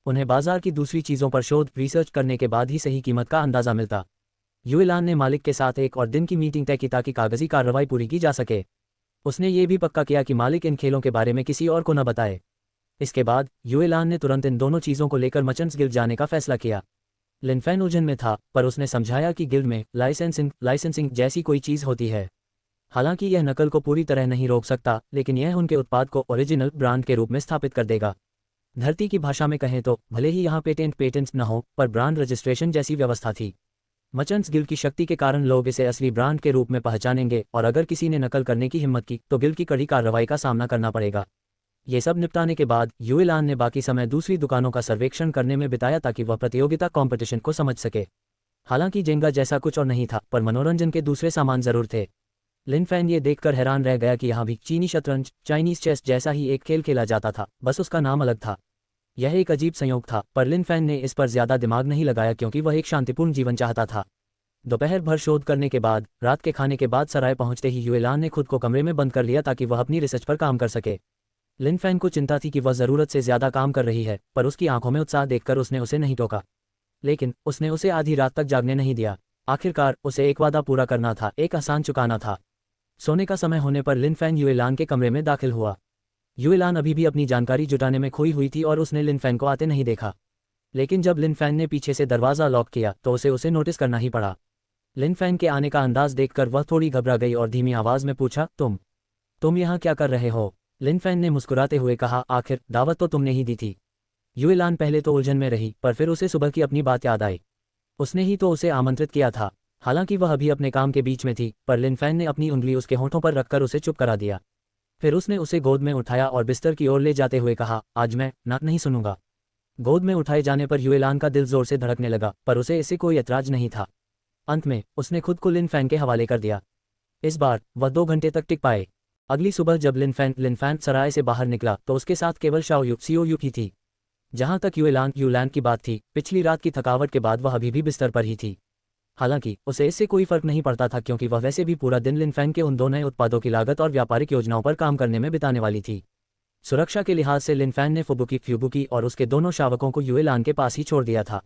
उन्हें बाजार की दूसरी चीज़ों पर शोध रिसर्च करने के बाद ही सही कीमत का अंदाज़ा मिलता। युएलान ने मालिक के साथ एक और दिन की मीटिंग तय की ताकि कागजी कार्रवाई पूरी की जा सके। उसने ये भी पक्का किया कि मालिक इन खेलों के बारे में किसी और को न बताए। इसके बाद युएलान ने तुरंत इन दोनों चीज़ों को लेकर मर्चेंट्स गिल्ड जाने का फैसला किया। लिनफेन उलझन में था, पर उसने समझाया कि गिल्ड में लाइसेंसिंग जैसी कोई चीज़ होती है। हालांकि यह नकल को पूरी तरह नहीं रोक सकता, लेकिन यह उनके उत्पाद को ओरिजिनल ब्रांड के रूप में स्थापित कर देगा। धरती की भाषा में कहें तो भले ही यहाँ पेटेंट्स न हो, पर ब्रांड रजिस्ट्रेशन जैसी व्यवस्था थी। मर्चेंट्स गिल्ड की शक्ति के कारण लोग इसे असली ब्रांड के रूप में पहचानेंगे, और अगर किसी ने नकल करने की हिम्मत की तो गिल्ड की कड़ी कार्रवाई का सामना करना पड़ेगा। ये सब निपटाने के बाद युएलान ने बाकी समय दूसरी दुकानों का सर्वेक्षण करने में बिताया ताकि वह प्रतियोगिता कंपटीशन को समझ सके। हालांकि जेंगा जैसा कुछ और नहीं था, पर मनोरंजन के दूसरे सामान जरूर थे। लिनफेन ये देखकर हैरान रह गया कि यहाँ भी चीनी शतरंज, चाइनीज चेस जैसा ही एक खेल खेला जाता था, बस उसका नाम अलग था। यह एक अजीब संयोग था, पर लिनफेन ने इस पर ज्यादा दिमाग नहीं लगाया क्योंकि वह एक शांतिपूर्ण जीवन चाहता था। दोपहर भर शोध करने के बाद रात के खाने के बाद सराय पहुंचते ही युएलान ने खुद को कमरे में बंद कर लिया ताकि वह अपनी रिसर्च पर काम कर सके। लिनफेन को चिंता थी कि वह ज़रूरत से ज़्यादा काम कर रही है, पर उसकी आंखों में उत्साह देखकर उसने उसे नहीं टोका। लेकिन उसने उसे आधी रात तक जागने नहीं दिया। आखिरकार उसे एक वादा पूरा करना था, एक एहसान चुकाना था। सोने का समय होने पर लिनफेन युएलान के कमरे में दाखिल हुआ। युएलान अभी भी अपनी जानकारी जुटाने में खोई हुई थी और उसने लिनफेन को आते नहीं देखा। लेकिन जब लिनफेन ने पीछे से दरवाज़ा लॉक किया तो उसे नोटिस करना ही पड़ा। लिनफेन के आने का अंदाज देखकर वह थोड़ी घबरा गई और धीमी आवाज़ में पूछा, तुम यहाँ क्या कर रहे हो? लिनफेन ने मुस्कुराते हुए कहा, आखिर दावत तो तुमने ही दी थी। युएलान पहले तो उलझन में रही, पर फिर उसे सुबह की अपनी बात याद आई। उसने ही तो उसे आमंत्रित किया था। हालांकि वह अभी अपने काम के बीच में थी, पर लिनफेन ने अपनी उंगली उसके होंठों पर रखकर उसे चुप करा दिया। फिर उसने उसे गोद में उठाया और बिस्तर की ओर ले जाते हुए कहा, आज मैं नाक नहीं सुनूंगा। गोद में उठाए जाने पर युएलान का दिल जोर से धड़कने लगा, पर उसे इससे कोई ऐतराज नहीं था। अंत में उसने खुद को लिनफेन के हवाले कर दिया। इस बार वह 2 घंटे तक टिक पाए। अगली सुबह जब लिनफेन सराय से बाहर निकला तो उसके साथ केवल सीओयू ही थी। जहां तक युएलान की बात थी, पिछली रात की थकावट के बाद वह अभी भी बिस्तर पर ही थी। हालांकि उसे इससे कोई फर्क नहीं पड़ता था क्योंकि वह वैसे भी पूरा दिन लिनफेन के उन 2 नए उत्पादों की लागत और व्यापारिक योजनाओं पर काम करने में बिताने वाली थी। सुरक्षा के लिहाज से लिनफेन ने फ्यूबुकी और उसके दोनों शावकों को युएलान के पास ही छोड़ दिया था।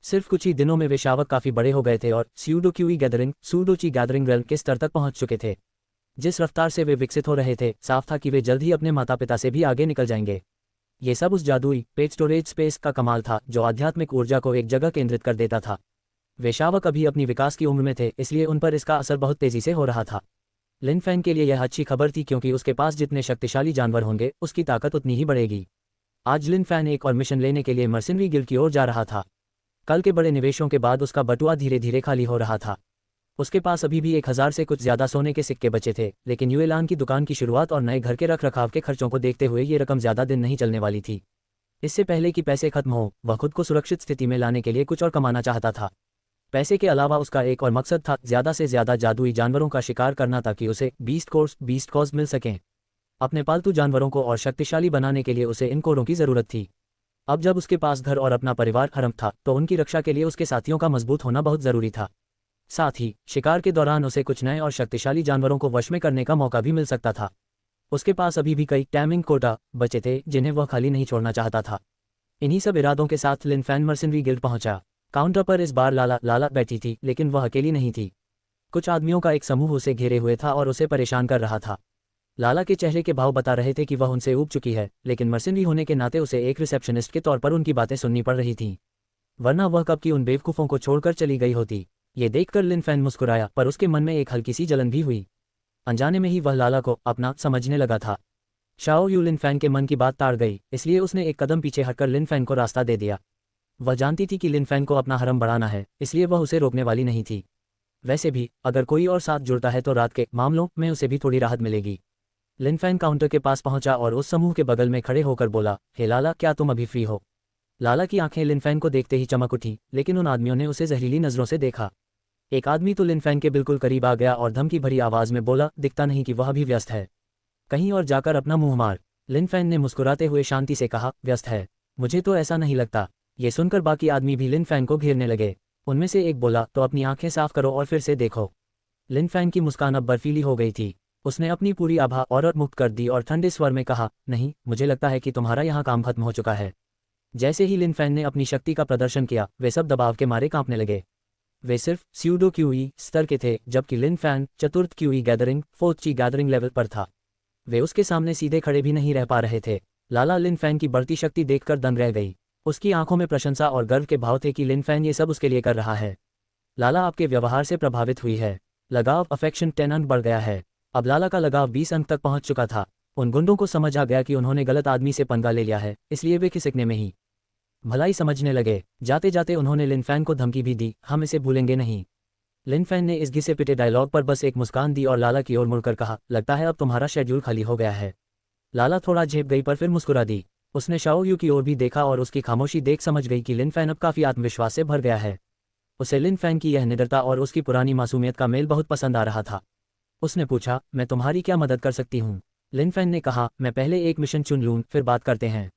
सिर्फ कुछ ही दिनों में वे शावक काफी बड़े हो गए थे और सूडोची गैदरिंग रेल्म के स्तर तक पहुंच चुके थे। जिस रफ्तार से वे विकसित हो रहे थे, साफ था कि वे जल्द ही अपने माता पिता से भी आगे निकल जाएंगे। ये सब उस जादुई पेज स्टोरेज स्पेस का कमाल था जो आध्यात्मिक ऊर्जा को एक जगह केंद्रित कर देता था। वे शावक अभी अपनी विकास की उम्र में थे, इसलिए उन पर इसका असर बहुत तेजी से हो रहा था। लिनफेन के लिए यह अच्छी खबर थी क्योंकि उसके पास जितने शक्तिशाली जानवर होंगे, उसकी ताकत उतनी ही बढ़ेगी। आज लिनफेन एक और मिशन लेने के लिए मर्सिनरी गिल्ड की ओर जा रहा था। कल के बड़े निवेशों के बाद उसका बटुआ धीरे धीरे खाली हो रहा था। उसके पास अभी भी 1000 से कुछ ज्यादा सोने के सिक्के बचे थे, लेकिन युएलान की दुकान की शुरुआत और नए घर के रखरखाव के खर्चों को देखते हुए ये रकम ज्यादा दिन नहीं चलने वाली थी। इससे पहले कि पैसे खत्म हो, वह खुद को सुरक्षित स्थिति में लाने के लिए कुछ और कमाना चाहता था। पैसे के अलावा उसका एक और मकसद था, ज्यादा से ज्यादा जादुई जानवरों का शिकार करना ताकि उसे बीस्ट कॉर्स मिल सकें। अपने पालतू जानवरों को और शक्तिशाली बनाने के लिए उसे इन कोरों की जरूरत थी। अब जब उसके पास घर और अपना परिवार हरम था, तो उनकी रक्षा के लिए उसके साथियों का मजबूत होना बहुत जरूरी था। साथ ही शिकार के दौरान उसे कुछ नए और शक्तिशाली जानवरों को वश में करने का मौका भी मिल सकता था। उसके पास अभी भी कई टैमिंग कोटा बचे थे जिन्हें वह खाली नहीं छोड़ना चाहता था। इन्हीं सब इरादों के साथ लिनफेन मर्सिनरी गिल्ड पहुंचा। काउंटर पर इस बार लाला बैठी थी, लेकिन वह अकेली नहीं थी। कुछ आदमियों का एक समूह उसे घेरे हुए था और उसे परेशान कर रहा था। लाला के चेहरे के भाव बता रहे थे कि वह उनसे ऊब चुकी है, लेकिन मर्सिनरी होने के नाते उसे एक रिसेप्शनिस्ट के तौर पर उनकी बातें सुननी पड़ रही थीं। वरना वह कब की उन बेवकूफ़ों को छोड़कर चली गई होती। ये देखकर लिनफेन मुस्कुराया, पर उसके मन में एक हल्की सी जलन भी हुई। अनजाने में ही वह लाला को अपना समझने लगा था। शाओयू लिनफेन के मन की बात ताड़ गई, इसलिए उसने एक कदम पीछे हटकर लिनफेन को रास्ता दे दिया। वह जानती थी कि लिनफेन को अपना हरम बढ़ाना है, इसलिए वह उसे रोकने वाली नहीं थी। वैसे भी अगर कोई और साथ जुड़ता है तो रात के मामलों में उसे भी थोड़ी राहत मिलेगी। लिनफेन काउंटर के पास पहुंचा और उस समूह के बगल में खड़े होकर बोला, हे लाला, क्या तुम अभी फ्री हो? लाला की आंखें लिनफेन को देखते ही चमक उठी, लेकिन उन आदमियों ने उसे जहरीली नजरों से देखा। एक आदमी तो लिनफेन के बिल्कुल करीब आ गया और धमकी भरी आवाज में बोला, दिखता नहीं कि वह भी व्यस्त है? कहीं और जाकर अपना मुंह मार। लिनफेन ने मुस्कुराते हुए शांति से कहा, व्यस्त है? मुझे तो ऐसा नहीं लगता। ये सुनकर बाकी आदमी भी लिनफेन को घेरने लगे। उनमें से एक बोला, तो अपनी आंखें साफ करो और फिर से देखो। लिनफेन की मुस्कान अब बर्फीली हो गई थी। उसने अपनी पूरी आभा और मुक्त कर दी और ठंडे स्वर में कहा, नहीं, मुझे लगता है कि तुम्हारा यहाँ काम खत्म हो चुका है। जैसे ही लिन फैन ने अपनी शक्ति का प्रदर्शन किया, वे सब दबाव के मारे कांपने लगे। वे सिर्फ स्यूडो क्यूई स्तर के थे, जबकि लिन फैन चतुर्थ क्यूई गैदरिंग फोर्थ ची गैदरिंग लेवल पर था। वे उसके सामने सीधे खड़े भी नहीं रह पा रहे थे। लाला लिन फैन की बढ़ती शक्ति देखकर दंग रह गई। उसकी आंखों में प्रशंसा और गर्व के भाव थे कि लिन फैन ये सब उसके लिए कर रहा है। लाला आपके व्यवहार से प्रभावित हुई है। लगाव अफेक्शन 10 अंक बढ़ गया है। अब लाला का लगाव 20 अंक तक पहुंच चुका था। उन गुंडों को समझ आ गया कि उन्होंने गलत आदमी से पंगा ले लिया है, इसलिए वे खिसकने में ही भलाई समझने लगे। जाते जाते उन्होंने लिन फैन को धमकी भी दी, हम इसे भूलेंगे नहीं। लिन फैन ने इस घिसे पिटे डायलॉग पर बस एक मुस्कान दी और लाला की ओर मुड़कर कहा, लगता है अब तुम्हारा शेड्यूल खाली हो गया है। लाला थोड़ा झेप गई पर फिर मुस्कुरा दी। उसने शाओ यू की ओर भी देखा और उसकी खामोशी देख समझ गई कि लिन फैन अब काफी आत्मविश्वास से भर गया है। उसे लिन फैन की यह निडरता और उसकी पुरानी मासूमियत का मेल बहुत पसंद आ रहा था। उसने पूछा, मैं तुम्हारी क्या मदद कर सकती हूँ? लिन फैन ने कहा, मैं पहले एक मिशन चुन लूँ, फिर बात करते हैं।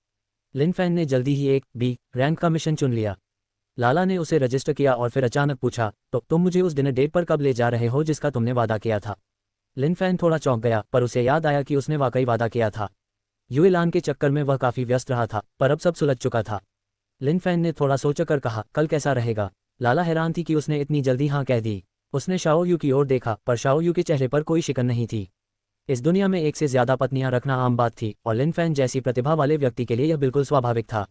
लिन फैन ने जल्दी ही एक बी रैंक का मिशन चुन लिया। लाला ने उसे रजिस्टर किया और फिर अचानक पूछा, तो तुम मुझे उस डिनर डेट पर कब ले जा रहे हो जिसका तुमने वादा किया था? लिन फैन थोड़ा चौंक गया, पर उसे याद आया कि उसने वाकई वादा किया था। युएलान के चक्कर में वह काफी व्यस्त रहा था, पर अब सब सुलझ चुका था। लिन फैन ने थोड़ा सोचकर कहा, कल कैसा रहेगा? लाला हैरान थी कि उसने इतनी जल्दी हाँ कह दी। उसने शाओ यू की ओर देखा, पर शाओ यू के चेहरे पर कोई शिकन नहीं थी। इस दुनिया में एक से ज्यादा पत्नियां रखना आम बात थी और लिन फैन जैसी प्रतिभा वाले व्यक्ति के लिए यह बिल्कुल स्वाभाविक था।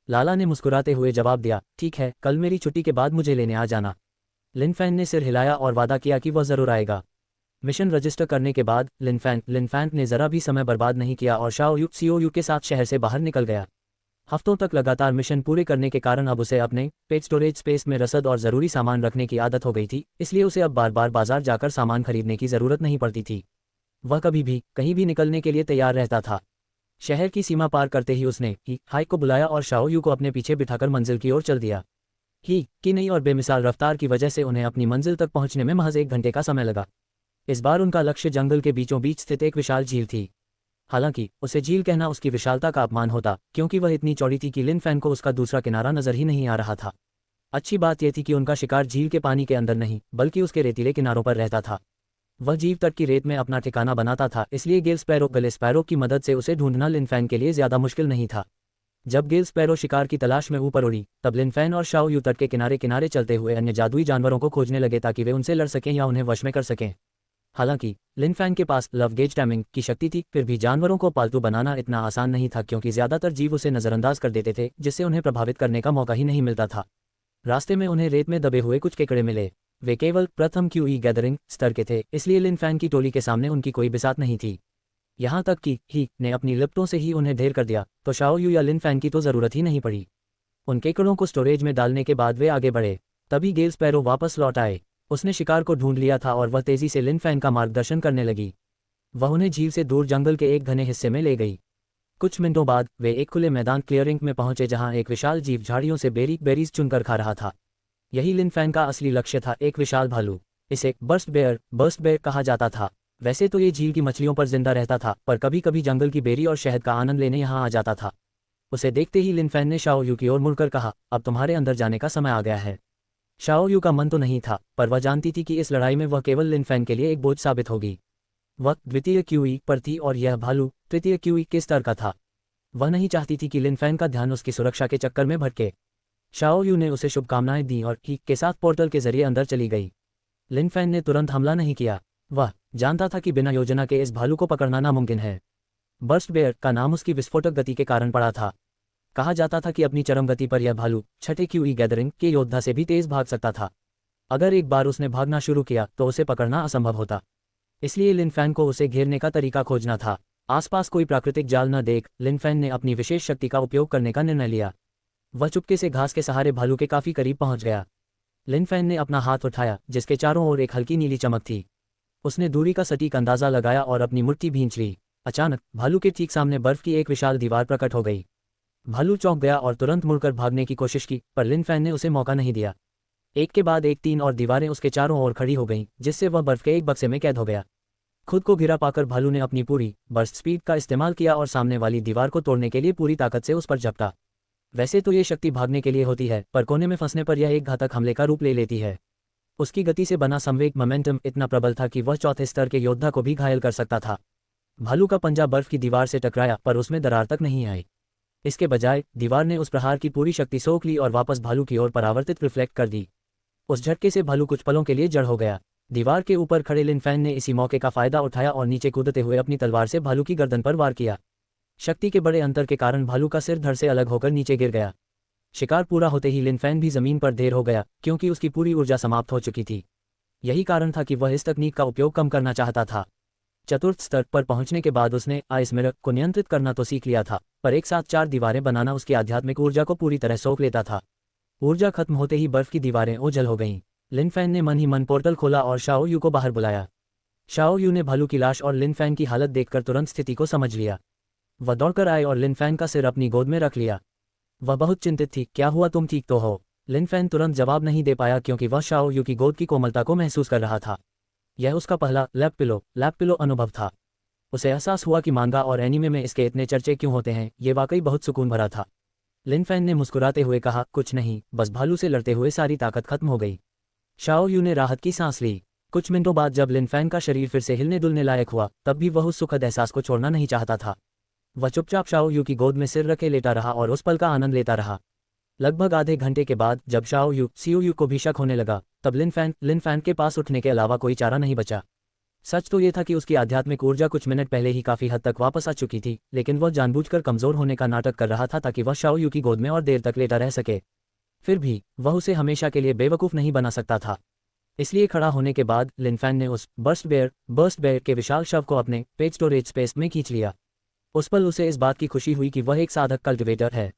लाला ने मुस्कुराते हुए जवाब दिया, ठीक है, कल मेरी छुट्टी के बाद मुझे लेने आ जाना। लिन फैन ने सिर हिलाया और वादा किया कि वह जरूर आएगा। मिशन रजिस्टर करने के बाद लिन फैन ने जरा भी समय बर्बाद नहीं किया और शाओ यू सीओ यू के साथ शहर से बाहर निकल गया। हफ्तों तक लगातार मिशन पूरे करने के कारण अब उसे अपने पेट स्टोरेज स्पेस में रसद और ज़रूरी सामान रखने की आदत हो गई थी, इसलिए उसे अब बार बार बाजार जाकर सामान खरीदने की ज़रूरत नहीं पड़ती थी। वह कभी भी कहीं भी निकलने के लिए तैयार रहता था। शहर की सीमा पार करते ही उसने ही हाइक को बुलाया और शाओ यू को अपने पीछे बिठाकर मंजिल की ओर चल दिया। ही की नई और बेमिसाल रफ्तार की वजह से उन्हें अपनी मंजिल तक पहुंचने में महज 1 घंटे का समय लगा। इस बार उनका लक्ष्य जंगल के बीचों बीच स्थित एक विशाल झील थी। हालांकि उसे झील कहना उसकी विशालता का अपमान होता, क्योंकि वह इतनी चौड़ी थी कि लिन फैन को उसका दूसरा किनारा नजर ही नहीं आ रहा था। अच्छी बात यह थी कि उनका शिकार झील के पानी के अंदर नहीं, बल्कि उसके रेतीले किनारों पर रहता था। वह जीव तट की रेत में अपना ठिकाना बनाता था, इसलिए गेल स्पैरो की मदद से उसे ढूंढना लिन फैन के लिए ज्यादा मुश्किल नहीं था। जब गेल स्पैरो शिकार की तलाश में ऊपर उड़ी, तब लिन फैन और शाओ यू तट के किनारे किनारे चलते हुए अन्य जादुई जानवरों को खोजने लगे ताकि वे उनसे लड़ सकें या उन्हें वश में कर सकें। हालांकि लिन फैन के पास लव गेज टाइमिंग की शक्ति थी, फिर भी जानवरों को पालतू बनाना इतना आसान नहीं था, क्योंकि ज्यादातर जीव उसे नजरअंदाज कर देते थे, जिससे उन्हें प्रभावित करने का मौका ही नहीं मिलता था। रास्ते में उन्हें रेत में दबे हुए कुछ केकड़े मिले। वे केवल प्रथम क्यूई गैदरिंग स्तर के थे, इसलिए लिन फैन की टोली के सामने उनकी कोई बिसात नहीं थी। यहाँ तक कि ही ने अपनी लिपटों से ही उन्हें ढेर कर दिया, तो शाओ यू या लिन फैन की तो जरूरत ही नहीं पड़ी। उन केकड़ों को स्टोरेज में डालने के बाद वे आगे बढ़े। तभी गेल स्पैरो वापस लौट आए। उसने शिकार को ढूंढ लिया था और वह तेजी से लिन फैन का मार्गदर्शन करने लगी। वह उन्हें झील से दूर जंगल के एक घने हिस्से में ले गई। कुछ मिनटों बाद वे एक खुले मैदान क्लियरिंग में पहुंचे, जहां एक विशाल जीव झाड़ियों से बेरीज चुनकर खा रहा था। यही लिन फैन का असली लक्ष्य था, एक विशाल भालू। इसे बर्स्ट बेयर कहा जाता था। वैसे तो ये झील की मछलियों पर जिंदा रहता था, पर कभी कभी जंगल की बेरी और शहद का आनंद लेने यहाँ आ जाता था। उसे देखते ही लिन फैन ने शाओ यू की ओर मुड़कर कहा, अब तुम्हारे अंदर जाने का समय आ गया है। शाओ यू का मन तो नहीं था, पर वह जानती थी कि इस लड़ाई में वह केवल लिन फैन के लिए एक बोझ साबित होगी। वह द्वितीय क्यूई पर थी और यह भालू तृतीय क्यूई के स्तर का था। वह नहीं चाहती थी कि लिन फैन का ध्यान उसकी सुरक्षा के चक्कर में भटके। शाओ यू ने उसे शुभकामनाएं दी और ही के साथ पोर्टल के जरिए अंदर चली गई। लिन फैन ने तुरंत हमला नहीं किया। वह जानता था कि बिना योजना के इस भालू को पकड़ना नामुमकिन है। बर्स्ट बेयर का नाम उसकी विस्फोटक गति के कारण पड़ा था। कहा जाता था कि अपनी चरम गति पर यह भालू छठे क्यूई गैदरिंग के योद्धा से भी तेज भाग सकता था। अगर एक बार उसने भागना शुरू किया तो उसे पकड़ना असंभव होता। इसलिए लिन फैन को उसे घेरने का तरीका खोजना था। आसपास कोई प्राकृतिक जाल न देख लिन फैन ने अपनी विशेष शक्ति का उपयोग करने का निर्णय लिया। वह चुपके से घास के सहारे भालू के काफी करीब पहुंच गया। लिन फैन ने अपना हाथ उठाया, जिसके चारों ओर एक हल्की नीली चमक थी। उसने दूरी का सटीक अंदाजा लगाया और अपनी मुट्ठी भींच ली। अचानक भालू के ठीक सामने बर्फ की एक विशाल दीवार प्रकट हो गई। भालू चौंक गया और तुरंत मुड़कर भागने की कोशिश की, पर लिन फैन ने उसे मौका नहीं दिया। एक के बाद एक 3 और दीवारें उसके चारों ओर खड़ी हो गईं, जिससे वह बर्फ के एक बक्से में कैद हो गया। खुद को घिरा पाकर भालू ने अपनी पूरी बर्स्ट स्पीड का इस्तेमाल किया और सामने वाली दीवार को तोड़ने के लिए पूरी ताकत से उस पर झपटा। वैसे तो ये शक्ति भागने के लिए होती है, पर कोने में फंसने पर यह एक घातक हमले का रूप ले लेती है। उसकी गति से बना संवेग मोमेंटम इतना प्रबल था कि वह चौथे स्तर के योद्धा को भी घायल कर सकता था। भालू का पंजा बर्फ की दीवार से टकराया पर उसमें दरार तक नहीं आई। इसके बजाय दीवार ने उस प्रहार की पूरी शक्ति सोख ली और वापस भालू की ओर परावर्तित रिफ्लेक्ट कर दी। उस झटके से भालू कुछ पलों के लिए जड़ हो गया। दीवार के ऊपर खड़े लिन फैन ने इसी मौके का फायदा उठाया और नीचे कूदते हुए अपनी तलवार से भालू की गर्दन पर वार किया। शक्ति के बड़े अंतर के कारण भालू का सिर धड़ से अलग होकर नीचे गिर गया। शिकार पूरा होते ही लिन फैन भी जमीन पर ढेर हो गया क्योंकि उसकी पूरी ऊर्जा समाप्त हो चुकी थी। यही कारण था कि वह इस तकनीक का उपयोग कम करना चाहता था। चतुर्थ स्तर पर पहुंचने के बाद उसने आइस मिरर को नियंत्रित करना तो सीख लिया था, पर एक साथ 4 दीवारें बनाना उसकी आध्यात्मिक ऊर्जा को पूरी तरह सोख लेता था। ऊर्जा खत्म होते ही बर्फ की दीवारें ओझल हो गईं। लिन फैन ने मन ही मन पोर्टल खोला और शाओ यू को बाहर बुलाया। शाओ यू ने भालू की लाश और लिन फैन की हालत देखकर तुरंत स्थिति को समझ लिया। वह दौड़कर आए और लिन फैन का सिर अपनी गोद में रख लिया। वह बहुत चिंतित थी। क्या हुआ, तुम ठीक तो हो? लिन फैन तुरंत जवाब नहीं दे पाया क्योंकि वह शाओ यू की गोद की कोमलता को महसूस कर रहा था। यह उसका पहला लैप पिलो अनुभव था। उसे एहसास हुआ कि मांगा और एनीमे में इसके इतने चर्चे क्यों होते हैं। ये वाकई बहुत सुकून भरा था। लिन फैन ने मुस्कुराते हुए कहा, कुछ नहीं, बस भालू से लड़ते हुए सारी ताकत खत्म हो गई। शाओ यू ने राहत की सांस ली। कुछ मिनटों बाद जब लिन फैन का शरीर फिर से हिलने डुलने लायक हुआ तब भी वह उस सुखद एहसास को छोड़ना नहीं चाहता था। वह चुपचाप शाओ यू की गोद में सिर रखे लेटा रहा और उस पल का आनंद लेता रहा। लगभग आधे घंटे के बाद जब शाओ यू सीओ यू को भी शक होने लगा तब लिन फैन के पास उठने के अलावा कोई चारा नहीं बचा। सच तो ये था कि उसकी आध्यात्मिक ऊर्जा कुछ मिनट पहले ही काफी हद तक वापस आ चुकी थी, लेकिन वह जानबूझकर कमजोर होने का नाटक कर रहा था ताकि वह शाओ यू की गोद में और देर तक लेटा रह सके। फिर भी वह उसे हमेशा के लिए बेवकूफ नहीं बना सकता था। इसलिए खड़ा होने के बाद लिन फैन ने उस बर्स्ट बेयर के विशाल शव को अपने पेज स्टोरेज स्पेस में खींच लिया। उस पल उसे इस बात की खुशी हुई कि वह एक साधक कल्टिवेटर है।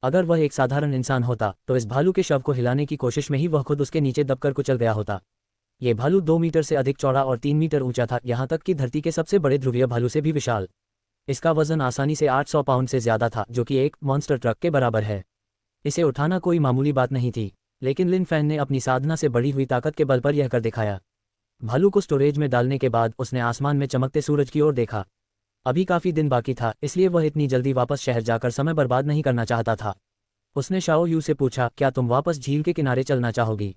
अगर वह एक साधारण इंसान होता तो इस भालू के शव को हिलाने की कोशिश में ही वह खुद उसके नीचे दबकर कुचल गया होता। ये भालू 2 मीटर से अधिक चौड़ा और 3 मीटर ऊंचा था, यहाँ तक कि धरती के सबसे बड़े ध्रुवीय भालू से भी विशाल। इसका वजन आसानी से 800 पाउंड से ज्यादा था, जो कि एक मॉन्स्टर ट्रक के बराबर है। इसे उठाना कोई मामूली बात नहीं थी, लेकिन लिन फैन ने अपनी साधना से बढ़ी हुई ताकत के बल पर यह कर दिखाया। भालू को स्टोरेज में डालने के बाद उसने आसमान में चमकते सूरज की ओर देखा। अभी काफी दिन बाकी था, इसलिए वह इतनी जल्दी वापस शहर जाकर समय बर्बाद नहीं करना चाहता था। उसने शाओ यू से पूछा, क्या तुम वापस झील के किनारे चलना चाहोगी?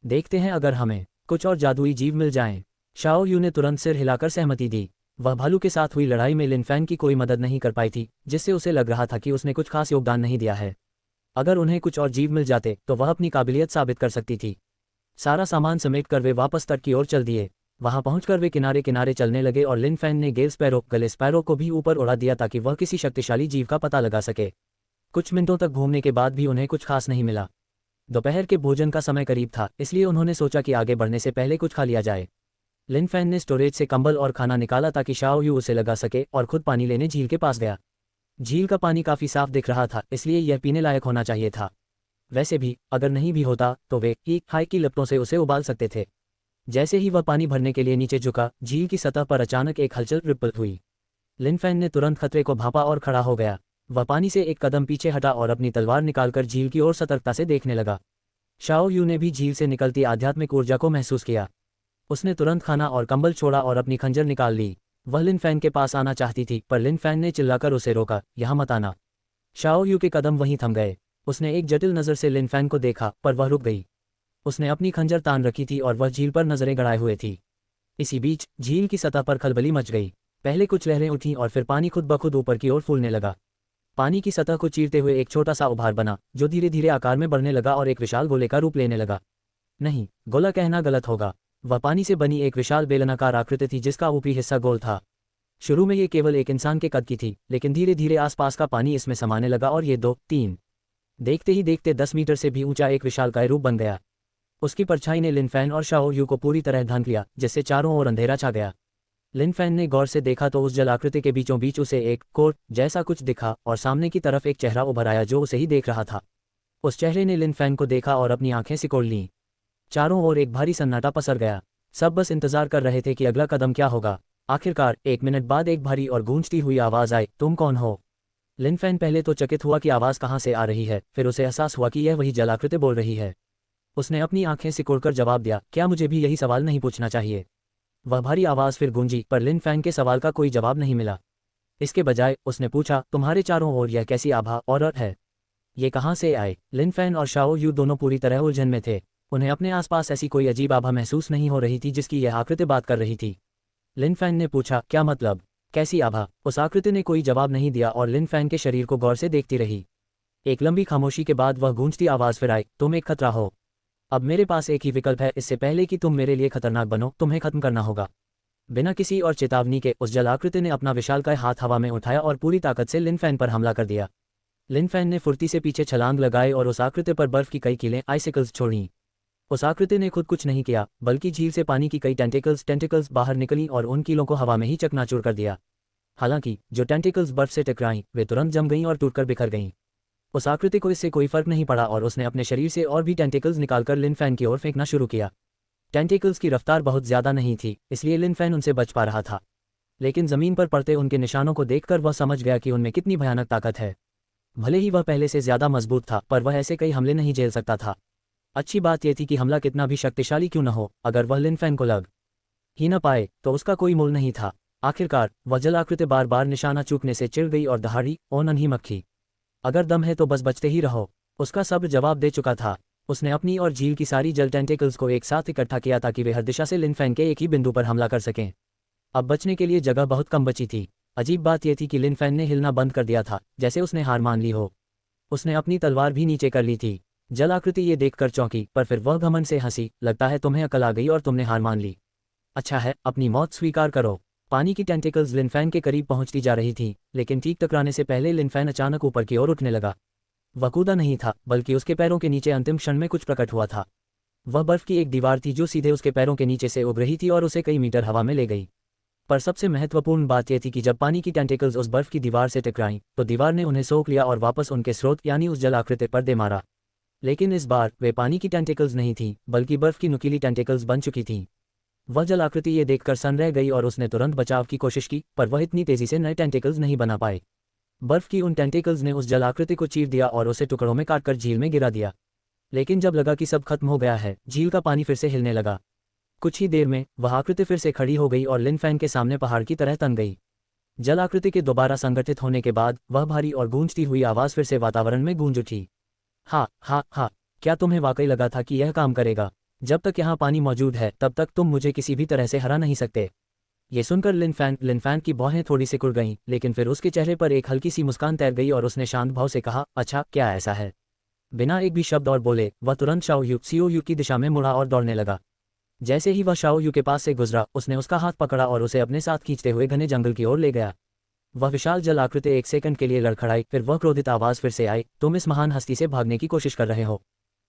देखते हैं अगर हमें कुछ और जादुई जीव मिल जाएं। शाओ यू ने तुरंत सिर हिलाकर सहमति दी। वह भालू के साथ हुई लड़ाई में लिन फैन की कोई मदद नहीं कर पाई थी, जिससे उसे लग रहा था कि उसने कुछ खास योगदान नहीं दिया है। अगर उन्हें कुछ और जीव मिल जाते तो वह अपनी काबिलियत साबित कर सकती थी। सारा सामान समेटकर वे वापस तट की ओर चल दिए। वहां पहुंचकर वे किनारे किनारे चलने लगे और लिन फैन ने गले स्पैरो को भी ऊपर उड़ा दिया ताकि वह किसी शक्तिशाली जीव का पता लगा सके। कुछ मिनटों तक घूमने के बाद भी उन्हें कुछ खास नहीं मिला। दोपहर के भोजन का समय करीब था, इसलिए उन्होंने सोचा कि आगे बढ़ने से पहले कुछ खा लिया जाए। लिन फैन ने स्टोरेज से कंबल और खाना निकाला ताकि शाओ यू उसे लगा सके और खुद पानी लेने झील के पास गया। झील का पानी काफी साफ दिख रहा था, इसलिए यह पीने लायक होना चाहिए था। वैसे भी अगर नहीं भी होता तो वे हाई की लपटों से उसे उबाल सकते थे। जैसे ही वह पानी भरने के लिए नीचे झुका, झील की सतह पर अचानक एक हलचल रिपल हुई। लिन फैन ने तुरंत खतरे को भांपा और खड़ा हो गया। वह पानी से एक कदम पीछे हटा और अपनी तलवार निकालकर झील की ओर सतर्कता से देखने लगा। शाओ यू ने भी झील से निकलती आध्यात्मिक ऊर्जा को महसूस किया। उसने तुरंत खाना और कंबल छोड़ा और अपनी खंजर निकाल ली। वह लिन फैन के पास आना चाहती थी, पर लिन फैन ने चिल्लाकर उसे रोका, यहाँ मत आना। शाओ यू के कदम वहीं थम गए। उसने एक जटिल नज़र से लिन फैन को देखा, पर वह रुक गई। उसने अपनी खंजर तान रखी थी और वह झील पर नजरें गड़ाए हुए थी। इसी बीच झील की सतह पर खलबली मच गई। पहले कुछ लहरें उठीं और फिर पानी खुद ब खुद ऊपर की ओर फूलने लगा। पानी की सतह को चीरते हुए एक छोटा सा उभार बना, जो धीरे धीरे आकार में बढ़ने लगा और एक विशाल गोले का रूप लेने लगा। नहीं, गोला कहना गलत होगा। वह पानी से बनी एक विशाल बेलनाकार आकृति थी जिसका ऊपरी हिस्सा गोल था। शुरू में ये केवल एक इंसान के कद की थी, लेकिन धीरे धीरे आसपास का पानी इसमें समाने लगा और ये 2-3 देखते ही देखते 10 मीटर से भी ऊंचा एक विशालकाय रूप बन गया। उसकी परछाई ने लिन फैन और शाओ यू को पूरी तरह ढांक लिया, जिससे चारों ओर अंधेरा छा गया। लिन फैन ने गौर से देखा तो उस जल आकृति के बीचों बीच उसे एक कोट जैसा कुछ दिखा और सामने की तरफ एक चेहरा उभर आया जो उसे ही देख रहा था। उस चेहरे ने लिन फैन को देखा और अपनी आंखें सिकोड़ लीं। चारों ओर एक भारी सन्नाटा पसर गया। सब बस इंतजार कर रहे थे कि अगला कदम क्या होगा। आखिरकार 1 मिनट बाद एक भारी और गूंजती हुई आवाज आई, तुम कौन हो? लिन फैन पहले तो चकित हुआ कि आवाज कहाँ से आ रही है, फिर उसे एहसास हुआ कि यह वही जलाकृति बोल रही है। उसने अपनी आंखें सिकोड़कर जवाब दिया, क्या मुझे भी यही सवाल नहीं पूछना चाहिए? वह भारी आवाज फिर गूंजी, पर लिन फैन के सवाल का कोई जवाब नहीं मिला। इसके बजाय उसने पूछा, तुम्हारे चारों ओर यह कैसी आभा और अर्थ है? ये कहाँ से आए? लिन फैन और शाओ यू दोनों पूरी तरह उलझन में थे। उन्हें अपने आसपास ऐसी कोई अजीब आभा महसूस नहीं हो रही थी जिसकी यह आकृति बात कर रही थी। लिन फैन ने पूछा, क्या मतलब, कैसी आभा? उस आकृति ने कोई जवाब नहीं दिया और लिन फैन के शरीर को गौर से देखती रही। एक लंबी खामोशी के बाद वह गूंजती आवाज फिर आई, तुम एक खतरा हो। अब मेरे पास एक ही विकल्प है, इससे पहले कि तुम मेरे लिए खतरनाक बनो, तुम्हें खत्म करना होगा। बिना किसी और चेतावनी के उस जल आकृति ने अपना विशालकाय हाथ हवा में उठाया और पूरी ताकत से लिन फैन पर हमला कर दिया। लिन फैन ने फुर्ती से पीछे छलांग लगाई और उस आकृति पर बर्फ की कई कीलें आइसिकल्स छोड़ीं। उस आकृति ने खुद कुछ नहीं किया, बल्कि झील से पानी की कई टेंटिकल्स बाहर निकलीं और उन कीलों को हवा में ही चकनाचूर कर दिया। हालांकि जो टेंटिकल्स बर्फ से टकराईं वे तुरंत जम गईं और टूटकर बिखर गईं। उस आकृति को इससे कोई फर्क नहीं पड़ा और उसने अपने शरीर से और भी टेंटिकल्स निकालकर लिन फैन की ओर फेंकना शुरू किया। टेंटिकल्स की रफ्तार बहुत ज्यादा नहीं थी, इसलिए लिन फैन उनसे बच पा रहा था, लेकिन जमीन पर पड़ते उनके निशानों को देखकर वह समझ गया कि उनमें कितनी भयानक ताकत है। भले ही वह पहले से ज्यादा मजबूत था, पर वह ऐसे कई हमले नहीं झेल सकता था। अच्छी बात यह थी कि हमला कितना भी शक्तिशाली क्यों न हो, अगर वह लिन फैन को लग ही न पाए तो उसका कोई मोल नहीं था। आखिरकार वह जल आकृति बार बार निशाना चूकने से चिढ़ गई और दहाड़ी, ओ नन्ही मक्खी, अगर दम है तो बस बचते ही रहो। उसका सब्र जवाब दे चुका था। उसने अपनी और झील की सारी जल टेंटिकल्स को एक साथ इकट्ठा किया ताकि वे हर दिशा से लिन फैन के एक ही बिंदु पर हमला कर सकें। अब बचने के लिए जगह बहुत कम बची थी। अजीब बात यह थी कि लिन फैन ने हिलना बंद कर दिया था, जैसे उसने हार मान ली हो। उसने अपनी तलवार भी नीचे कर ली थी। जल आकृति ये देखकर चौंकी, पर फिर वह घमंड से हंसी, लगता है तुम्हें अकल आ गई और तुमने हार मान ली। अच्छा है, अपनी मौत स्वीकार करो। पानी की टेंटिकल्स लिन फैन के करीब पहुंचती जा रही थी, लेकिन ठीक टकराने से पहले लिन फैन अचानक ऊपर की ओर उठने लगा। वह कूदा नहीं था, बल्कि उसके पैरों के नीचे अंतिम क्षण में कुछ प्रकट हुआ था। वह बर्फ की एक दीवार थी जो सीधे उसके पैरों के नीचे से उग रही थी और उसे कई मीटर हवा में ले गई। पर सबसे महत्वपूर्ण बात यह थी कि जब पानी की टेंटिकल्स उस बर्फ की दीवार से टकराईं तो दीवार ने उन्हें सोख लिया और वापस उनके स्रोत यानी उस जल आकृति पर दे मारा। लेकिन इस बार वे पानी की टेंटिकल्स नहीं थीं, बल्कि बर्फ की नुकीली टेंटिकल्स बन चुकी थीं। वह जल आकृति ये देखकर सन्न रह गई और उसने तुरंत बचाव की कोशिश की, पर वह इतनी तेजी से नए टेंटिकल्स नहीं बना पाए। बर्फ की उन टेंटिकल्स ने उस जल आकृति को चीर दिया और उसे टुकड़ों में काटकर झील में गिरा दिया। लेकिन जब लगा कि सब खत्म हो गया है, झील का पानी फिर से हिलने लगा। कुछ ही देर में वह आकृति फिर से खड़ी हो गई और लिन फैन के सामने पहाड़ की तरह तन गई। जल आकृति के दोबारा संगठित होने के बाद वह भारी और गूंजती हुई आवाज फिर से वातावरण में गूंज उठी। हा हा हा, क्या तुम्हें वाकई लगा था कि यह काम करेगा? जब तक यहाँ पानी मौजूद है तब तक तुम मुझे किसी भी तरह से हरा नहीं सकते। ये सुनकर लिन फैन की भौहें थोड़ी सिकुड़ गईं, लेकिन फिर उसके चेहरे पर एक हल्की सी मुस्कान तैर गई और उसने शांत भाव से कहा, अच्छा क्या ऐसा है? बिना एक भी शब्द और बोले वह तुरंत सीओयू की दिशा में मुड़ा और दौड़ने लगा। जैसे ही वह शाओयू के पास से गुजरा, उसने उसका हाथ पकड़ा और उसे अपने साथ खींचते हुए घने जंगल की ओर ले गया। वह विशाल जल आकृति एक सेकंड के लिए लड़खड़ाई, फिर वह क्रोधित आवाज फिर से आई, तुम इस महान हस्ती से भागने की कोशिश कर रहे हो।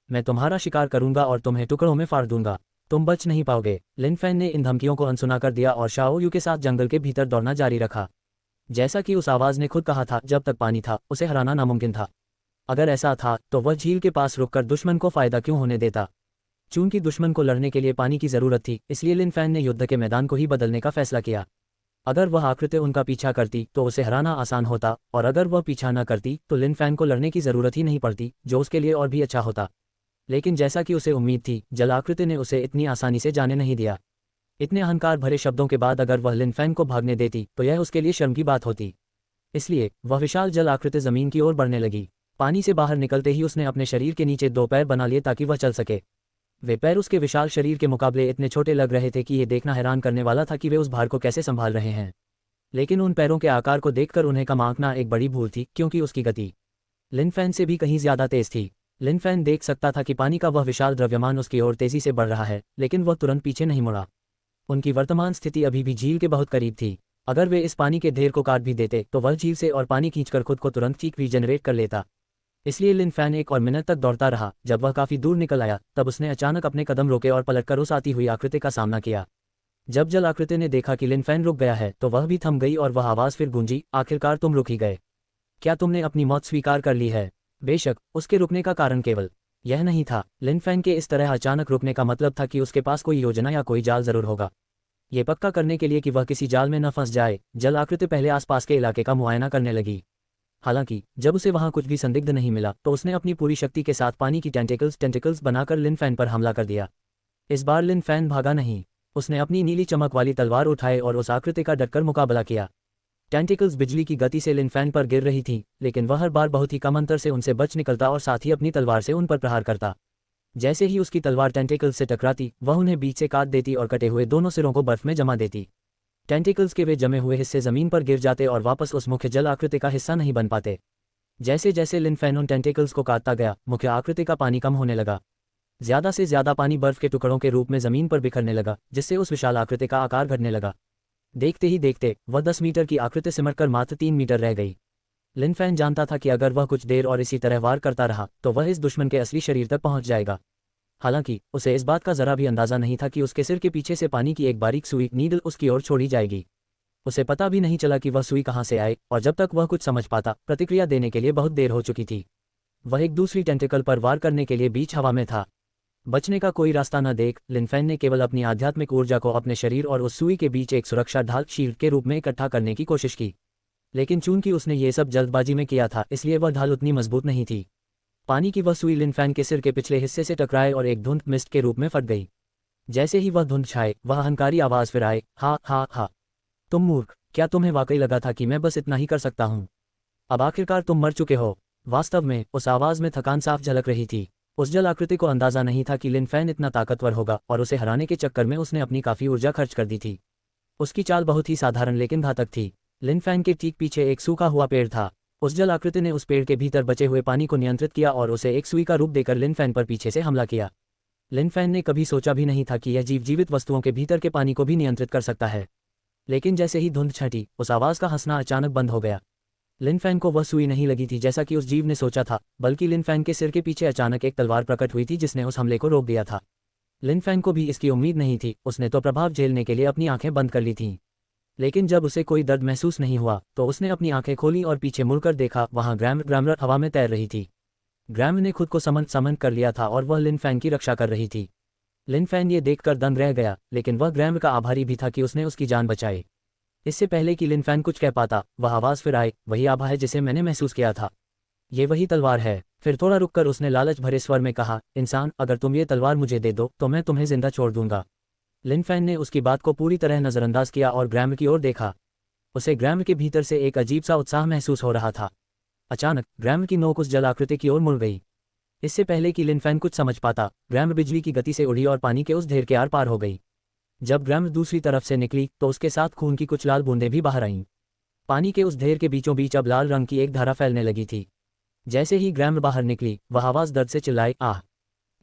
मैं तुम्हारा शिकार करूंगा और तुम्हें टुकड़ों में फाड़ दूंगा। तुम बच नहीं पाओगे। लिन फैन ने इन धमकियों को अनसुना कर दिया और शाओयू के साथ जंगल के भीतर दौड़ना जारी रखा। जैसा कि उस आवाज ने खुद कहा था, जब तक पानी था उसे हराना नामुमकिन था। अगर ऐसा था तो वह झील के पास रुककर दुश्मन को फायदा क्यों होने देता? चूंकि दुश्मन को लड़ने के लिए पानी की जरूरत थी, इसलिए लिन फैन ने युद्ध के मैदान को ही बदलने का फैसला किया। अगर वह आकृति उनका पीछा करती तो उसे हराना आसान होता, और अगर वह पीछा न करती तो लिन फैन को लड़ने की जरूरत ही नहीं पड़ती, जो उसके लिए और भी अच्छा होता। लेकिन जैसा कि उसे उम्मीद थी, जल आकृति ने उसे इतनी आसानी से जाने नहीं दिया। इतने अहंकार भरे शब्दों के बाद अगर वह लिन फैन को भागने देती तो यह उसके लिए शर्म की बात होती। इसलिए वह विशाल जल आकृति जमीन की ओर बढ़ने लगी। पानी से बाहर निकलते ही उसने अपने शरीर के नीचे 2 पैर बना लिए ताकि वह चल सके। वे पैर उसके विशाल शरीर के मुकाबले इतने छोटे लग रहे थे कि यह देखना हैरान करने वाला था कि वे उस भार को कैसे संभाल रहे हैं। लेकिन उन पैरों के आकार को देखकर उन्हें कम आंकना एक बड़ी भूल थी, क्योंकि उसकी गति लिन फैन से भी कहीं ज्यादा तेज थी। लिन फैन देख सकता था कि पानी का वह विशाल द्रव्यमान उसकी ओर तेजी से बढ़ रहा है, लेकिन वह तुरंत पीछे नहीं मुड़ा। उनकी वर्तमान स्थिति अभी भी झील के बहुत करीब थी। अगर वे इस पानी के ढेर को काट भी देते तो वह झील से और पानी खींचकर खुद को तुरंत ठीक रीजनरेट कर लेता। इसलिए लिन फैन 1 और मिनट तक दौड़ता रहा। जब वह काफी दूर निकल आया तब उसने अचानक अपने कदम रोके और पलटकर उस आती हुई आकृति का सामना किया। जब जल आकृति ने देखा कि लिन फैन रुक गया है तो वह भी थम गई और वह आवाज फिर गूंजी, आखिरकार तुम रुक ही गए। क्या तुमने अपनी मौत स्वीकार कर ली है? बेशक उसके रुकने का कारण केवल यह नहीं था। लिन फैन के इस तरह अचानक रुकने का मतलब था कि उसके पास कोई योजना या कोई जाल जरूर होगा। ये पक्का करने के लिए कि वह किसी जाल में न फंस जाए, जल आकृति पहले आसपास के इलाके का मुआयना करने लगी। हालांकि जब उसे वहां कुछ भी संदिग्ध नहीं मिला तो उसने अपनी पूरी शक्ति के साथ पानी की टेंटिकल्स बनाकर लिन फैन पर हमला कर दिया। इस बार लिन फैन भागा नहीं। उसने अपनी नीली चमक वाली तलवार उठाए और उस आकृति का डटकर मुकाबला किया। टेंटिकल्स बिजली की गति से लिन फैन पर गिर रही थी, लेकिन वह हर बार बहुत ही कम अंतर से उनसे बच निकलता और साथ ही अपनी तलवार से उन पर प्रहार करता। जैसे ही उसकी तलवार टेंटिकल्स से टकराती वह उन्हें बीच से काट देती और कटे हुए दोनों सिरों को बर्फ में जमा देती। टेंटिकल्स के वे जमे हुए हिस्से जमीन पर गिर जाते और वापस उस मुख्य जल आकृति का हिस्सा नहीं बन पाते। जैसे जैसे लिन फैन उन टेंटिकल्स को काटता गया, मुख्य आकृति का पानी कम होने लगा। ज्यादा से ज्यादा पानी बर्फ के टुकड़ों के रूप में जमीन पर बिखरने लगा, जिससे उस विशाल आकृति का आकार घटने लगा। देखते ही देखते वह 10 मीटर की आकृति सिमटकर मात्र 3 मीटर रह गई। लिन फैन जानता था कि अगर वह कुछ देर और इसी तरह वार करता रहा तो वह इस दुश्मन के असली शरीर तक पहुंच जाएगा। हालांकि उसे इस बात का जरा भी अंदाजा नहीं था कि उसके सिर के पीछे से पानी की एक बारीक सुई नीडल उसकी ओर छोड़ी जाएगी। उसे पता भी नहीं चला कि वह सुई कहाँ से आए, और जब तक वह कुछ समझ पाता प्रतिक्रिया देने के लिए बहुत देर हो चुकी थी। वह एक दूसरी टेंटिकल पर वार करने के लिए बीच हवा में था। बचने का कोई रास्ता न देख लिन फैन ने केवल अपनी आध्यात्मिक ऊर्जा को अपने शरीर और उस सुई के बीच एक सुरक्षा ढाल शील्ड के रूप में इकट्ठा करने की कोशिश की। लेकिन चूंकि उसने ये सब जल्दबाजी में किया था, इसलिए वह ढाल उतनी मजबूत नहीं थी। पानी की वह सुई लिन फैन के सिर के पिछले हिस्से से टकराए और एक धुंध मिस्ट के रूप में फट गई। जैसे ही वह धुंध छाए, वह अहंकारी आवाज फिर आए, हा हा हा, तुम मूर्ख, क्या तुम्हें वाकई लगा था कि मैं बस इतना ही कर सकता हूँ? अब आखिरकार तुम मर चुके हो। वास्तव में उस आवाज में थकान साफ झलक रही थी। उस जल आकृति को अंदाजा नहीं था कि लिन फैन इतना ताकतवर होगा, और उसे हराने के चक्कर में उसने अपनी काफी ऊर्जा खर्च कर दी थी। उसकी चाल बहुत ही साधारण लेकिन घातक थी। लिन फैन के ठीक पीछे एक सूखा हुआ पेड़ था। उस जल आकृति ने उस पेड़ के भीतर बचे हुए पानी को नियंत्रित किया और उसे एक सुई का रूप देकर लिन फैन पर पीछे से हमला किया। लिन फैन ने कभी सोचा भी नहीं था कि यह जीव जीवित वस्तुओं के भीतर के पानी को भी नियंत्रित कर सकता है। लेकिन जैसे ही धुंध छंटी, उस आवाज का हंसना अचानक बंद हो गया। लिन फैन को वह सुई नहीं लगी थी जैसा कि उस जीव ने सोचा था, बल्कि लिन फैन के सिर के पीछे अचानक एक तलवार प्रकट हुई थी जिसने उस हमले को रोक दिया था। लिन फैन को भी इसकी उम्मीद नहीं थी। उसने तो प्रभाव झेलने के लिए अपनी आंखें बंद कर ली थीं। लेकिन जब उसे कोई दर्द महसूस नहीं हुआ तो उसने अपनी आंखें खोली और पीछे मुड़कर देखा। वहां ग्रैमर हवा में तैर रही थी। ग्रैम ने खुद को समन कर लिया था और वह लिन फैन की रक्षा कर रही थी। लिन फैन ये देखकर दंग रह गया, लेकिन वह ग्रैम का आभारी भी था कि उसने उसकी जान बचाई। इससे पहले कि लिन फैन कुछ कह पाता, वह आवाज फिर आई, वही आभा है जिसे मैंने महसूस किया था। ये वही तलवार है। फिर थोड़ा रुककर उसने लालच भरे स्वर में कहा, इंसान, अगर तुम ये तलवार मुझे दे दो तो मैं तुम्हें जिंदा छोड़ दूंगा। लिन फैन ने उसकी बात को पूरी तरह नजरअंदाज किया और ग्रैम की ओर देखा। उसे ग्रैम के भीतर से एक अजीब सा उत्साह महसूस हो रहा था। अचानक ग्रैम की नोक उस जल आकृति की ओर मुड़ गई। इससे पहले कि लिन फैन कुछ समझ पाता, ग्रैम बिजली की गति से उड़ी और पानी के उस ढेर के आर पार हो गई। जब ग्रैम दूसरी तरफ से निकली तो उसके साथ खून की कुछ लाल बूंदें भी बाहर आईं। पानी के उस ढेर के बीचों बीच अब लाल रंग की एक धारा फैलने लगी थी। जैसे ही ग्रैम बाहर निकली, वह आवाज दर्द से चिल्लाई, आह,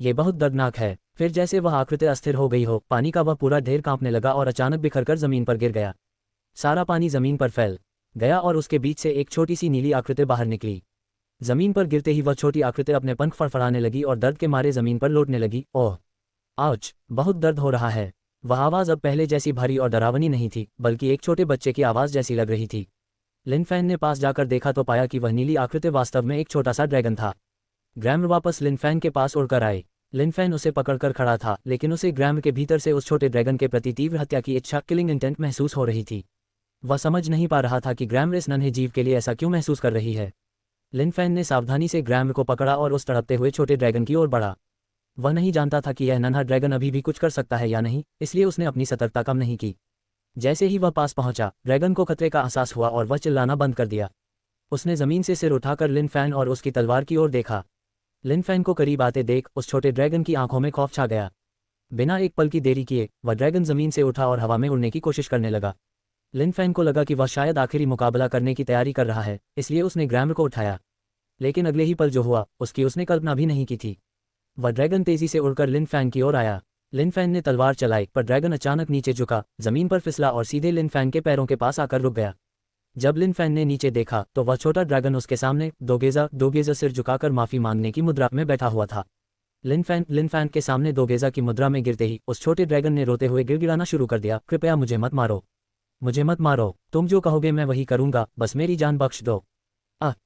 ये बहुत दर्दनाक है। फिर जैसे वह आकृति अस्थिर हो गई हो, पानी का वह पूरा ढेर कांपने लगा और अचानक बिखरकर जमीन पर गिर गया। सारा पानी जमीन पर फैल गया और उसके बीच से एक छोटी सी नीली आकृति बाहर निकली। जमीन पर गिरते ही वह छोटी आकृति अपने पंख फड़फड़ाने लगी और दर्द के मारे जमीन पर लौटने लगी। ओह, आउच, बहुत दर्द हो रहा है। वह आवाज अब पहले जैसी भारी और डरावनी नहीं थी, बल्कि एक छोटे बच्चे की आवाज जैसी लग रही थी। लिन फैन ने पास जाकर देखा तो पाया कि वह नीली आकृति वास्तव में एक छोटा सा ड्रैगन था। ग्रैम वापस लिन फैन के पास उड़कर आए। लिन फैन उसे पकड़कर खड़ा था, लेकिन उसे ग्रैम के भीतर से उस छोटे ड्रैगन के प्रति तीव्र हत्या की इच्छा, किलिंग इंटेंट महसूस हो रही थी। वह समझ नहीं पा रहा था कि ग्रैम इस नन्हे जीव के लिए ऐसा क्यों महसूस कर रही है। लिन फैन ने सावधानी से ग्रैम को पकड़ा और उस तड़पते हुए छोटे ड्रैगन की ओर बढ़ा। वह नहीं जानता था कि यह नन्हा ड्रैगन अभी भी कुछ कर सकता है या नहीं, इसलिए उसने अपनी सतर्कता कम नहीं की। जैसे ही वह पास पहुंचा, ड्रैगन को खतरे का एहसास हुआ और वह चिल्लाना बंद कर दिया। उसने जमीन से सिर उठाकर लिन फैन और उसकी तलवार की ओर देखा। लिन फैन को करीब आते देख उस छोटे ड्रैगन की आंखों में खौफ छा गया। बिना एक पल की देरी किए वह ड्रैगन जमीन से उठा और हवा में उड़ने की कोशिश करने लगा। लिन फैन को लगा कि वह शायद आखिरी मुकाबला करने की तैयारी कर रहा है, इसलिए उसने ग्रैम को उठाया। लेकिन अगले ही पल जो हुआ उसकी उसने कल्पना भी नहीं की थी। वह ड्रैगन तेजी से उड़कर लिन फैन की ओर आया। लिन फैन ने तलवार चलाई, पर ड्रैगन अचानक नीचे झुका, जमीन पर फिसला और सीधे लिन फैन के पैरों के पास आकर रुक गया। जब लिन फैन ने नीचे देखा तो वह छोटा ड्रैगन उसके सामने दोगेजा सिर झुकाकर माफी मांगने की मुद्रा में बैठा हुआ था। लिन फैन के सामने दोगेजा की मुद्रा में गिरते ही उस छोटे ड्रैगन ने रोते हुए गिड़गिड़ाना शुरू कर दिया, कृपया मुझे मत मारो, मुझे मत मारो, तुम जो कहोगे मैं वही करूंगा, बस मेरी जान बख्श दो।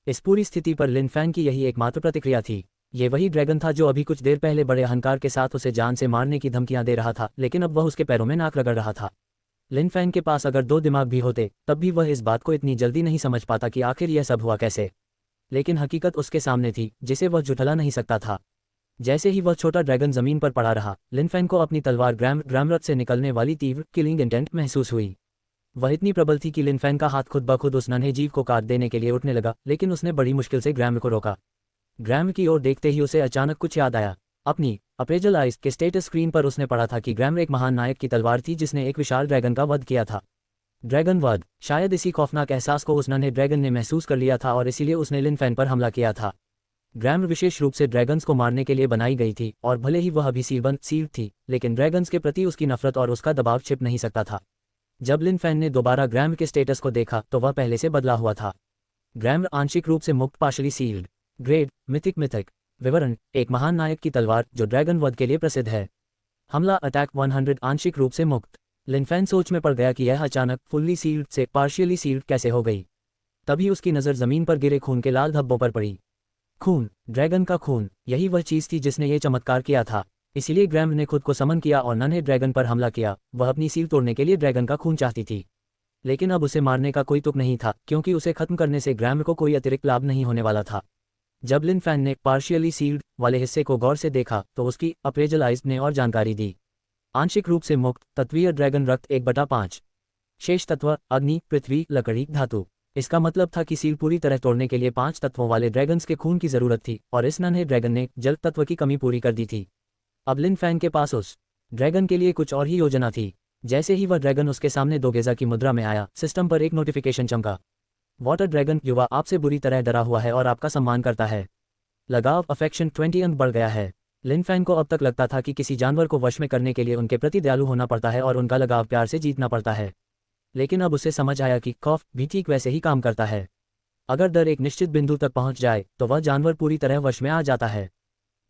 इस पूरी स्थिति पर लिन फैन की यही एकमात्र प्रतिक्रिया थी। ये वही ड्रैगन था जो अभी कुछ देर पहले बड़े अहंकार के साथ उसे जान से मारने की धमकियां दे रहा था, लेकिन अब वह उसके पैरों में नाक रगड़ रहा था। लिन फैन के पास अगर दो दिमाग भी होते तब भी वह इस बात को इतनी जल्दी नहीं समझ पाता कि आखिर यह सब हुआ कैसे। लेकिन हकीकत उसके सामने थी जिसे वह झुठला नहीं सकता था। जैसे ही वह छोटा ड्रैगन जमीन पर पड़ा रहा, लिन फैन को अपनी तलवार ग्रैमरथ से निकलने वाली तीव्र किलिंग इंटेंट महसूस हुई। वह इतनी प्रबल थी कि लिन फैन का हाथ खुद ब खुद उस नन्हे जीव को काट देने के लिए उठने लगा, लेकिन उसने बड़ी मुश्किल से ग्रैम को रोका। ग्रैम की ओर देखते ही उसे अचानक कुछ याद आया। अपनी अप्रेजल आइज के स्टेटस स्क्रीन पर उसने पढ़ा था कि ग्रैमर एक महान नायक की तलवार थी जिसने एक विशाल ड्रैगन का वध किया था। ड्रैगन वध, शायद इसी खौफनाक एहसास को उस नन्हे ड्रैगन ने महसूस कर लिया था और इसीलिए उसने लिन फैन पर हमला किया था। ग्रैमर विशेष रूप से ड्रैगन्स को मारने के लिए बनाई गई थी और भले ही वह अभी सील्ड थी, लेकिन ड्रैगन्स के प्रति उसकी नफरत और उसका दबाव छिप नहीं सकता था। जब लिन फैन ने दोबारा ग्रैमर के स्टेटस को देखा तो वह पहले से बदला हुआ था। ग्रैमर आंशिक रूप से मुक्त, पार्शली सील्ड। ग्रेड मिथिक विवरण, एक महान नायक की तलवार जो ड्रैगन वध के लिए प्रसिद्ध है। हमला अटैक 100 आंशिक रूप से मुक्त। लिन फैन सोच में पड़ गया कि यह अचानक फुल्ली सील्ड से पार्शियली सील्ड कैसे हो गई। तभी उसकी नज़र जमीन पर गिरे खून के लाल धब्बों पर पड़ी। खून, ड्रैगन का खून, यही वह चीज़ थी जिसने ये चमत्कार किया था। इसीलिए ग्रैमर ने खुद को समन किया और नन्हे ड्रैगन पर हमला किया। वह अपनी सील तोड़ने के लिए ड्रैगन का खून चाहती थी, लेकिन अब उसे मारने का कोई तुक नहीं था क्योंकि उसे खत्म करने से ग्रैमर को कोई अतिरिक्त लाभ नहीं होने वाला था। जब लिन फैन ने पार्शियली सील्ड वाले हिस्से को गौर से देखा तो उसकी अप्रेजलाइज्ड ने और जानकारी दी। आंशिक रूप से मुक्त तत्वीय ड्रैगन रक्त 1/5। शेष तत्व अग्नि, पृथ्वी, लकड़ी, धातु। इसका मतलब था कि सील पूरी तरह तोड़ने के लिए 5 तत्वों वाले ड्रैगन्स के खून की जरूरत थी और इस नन्हे ड्रैगन ने जल तत्व की कमी पूरी कर दी थी। अब लिन फैन के पास उस ड्रैगन के लिए कुछ और ही योजना थी। जैसे ही वह ड्रैगन उसके सामने 2 गेजा की मुद्रा में आया, सिस्टम पर एक नोटिफिकेशन चमका। वाटर ड्रैगन युवा आपसे बुरी तरह डरा हुआ है और आपका सम्मान करता है। लगाव अफेक्शन 20 अंक बढ़ गया है। लिन फैन को अब तक लगता था कि किसी जानवर को वश में करने के लिए उनके प्रति दयालु होना पड़ता है और उनका लगाव प्यार से जीतना पड़ता है, लेकिन अब उसे समझ आया कि खौफ भी ठीक वैसे ही काम करता है। अगर डर एक निश्चित बिंदु तक पहुंच जाए तो वह जानवर पूरी तरह वश में आ जाता है।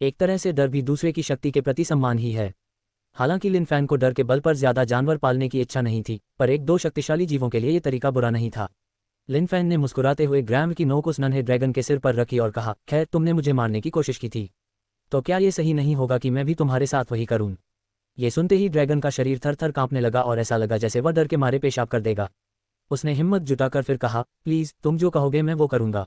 एक तरह से डर भी दूसरे की शक्ति के प्रति सम्मान ही है। हालांकि लिन फैन को डर के बल पर ज्यादा जानवर पालने की इच्छा नहीं थी, पर 1-2 शक्तिशाली जीवों के लिए ये तरीका बुरा नहीं था। लिन फैन ने मुस्कुराते हुए ग्रैमर की नोक उस नन्हे ड्रैगन के सिर पर रखी और कहा, खैर तुमने मुझे मारने की कोशिश की थी, तो क्या ये सही नहीं होगा कि मैं भी तुम्हारे साथ वही करूं? ये सुनते ही ड्रैगन का शरीर थर थर कांपने लगा और ऐसा लगा जैसे वह डर के मारे पेशाब कर देगा। उसने हिम्मत जुटाकर फिर कहा, प्लीज तुम जो कहोगे मैं वो करूंगा,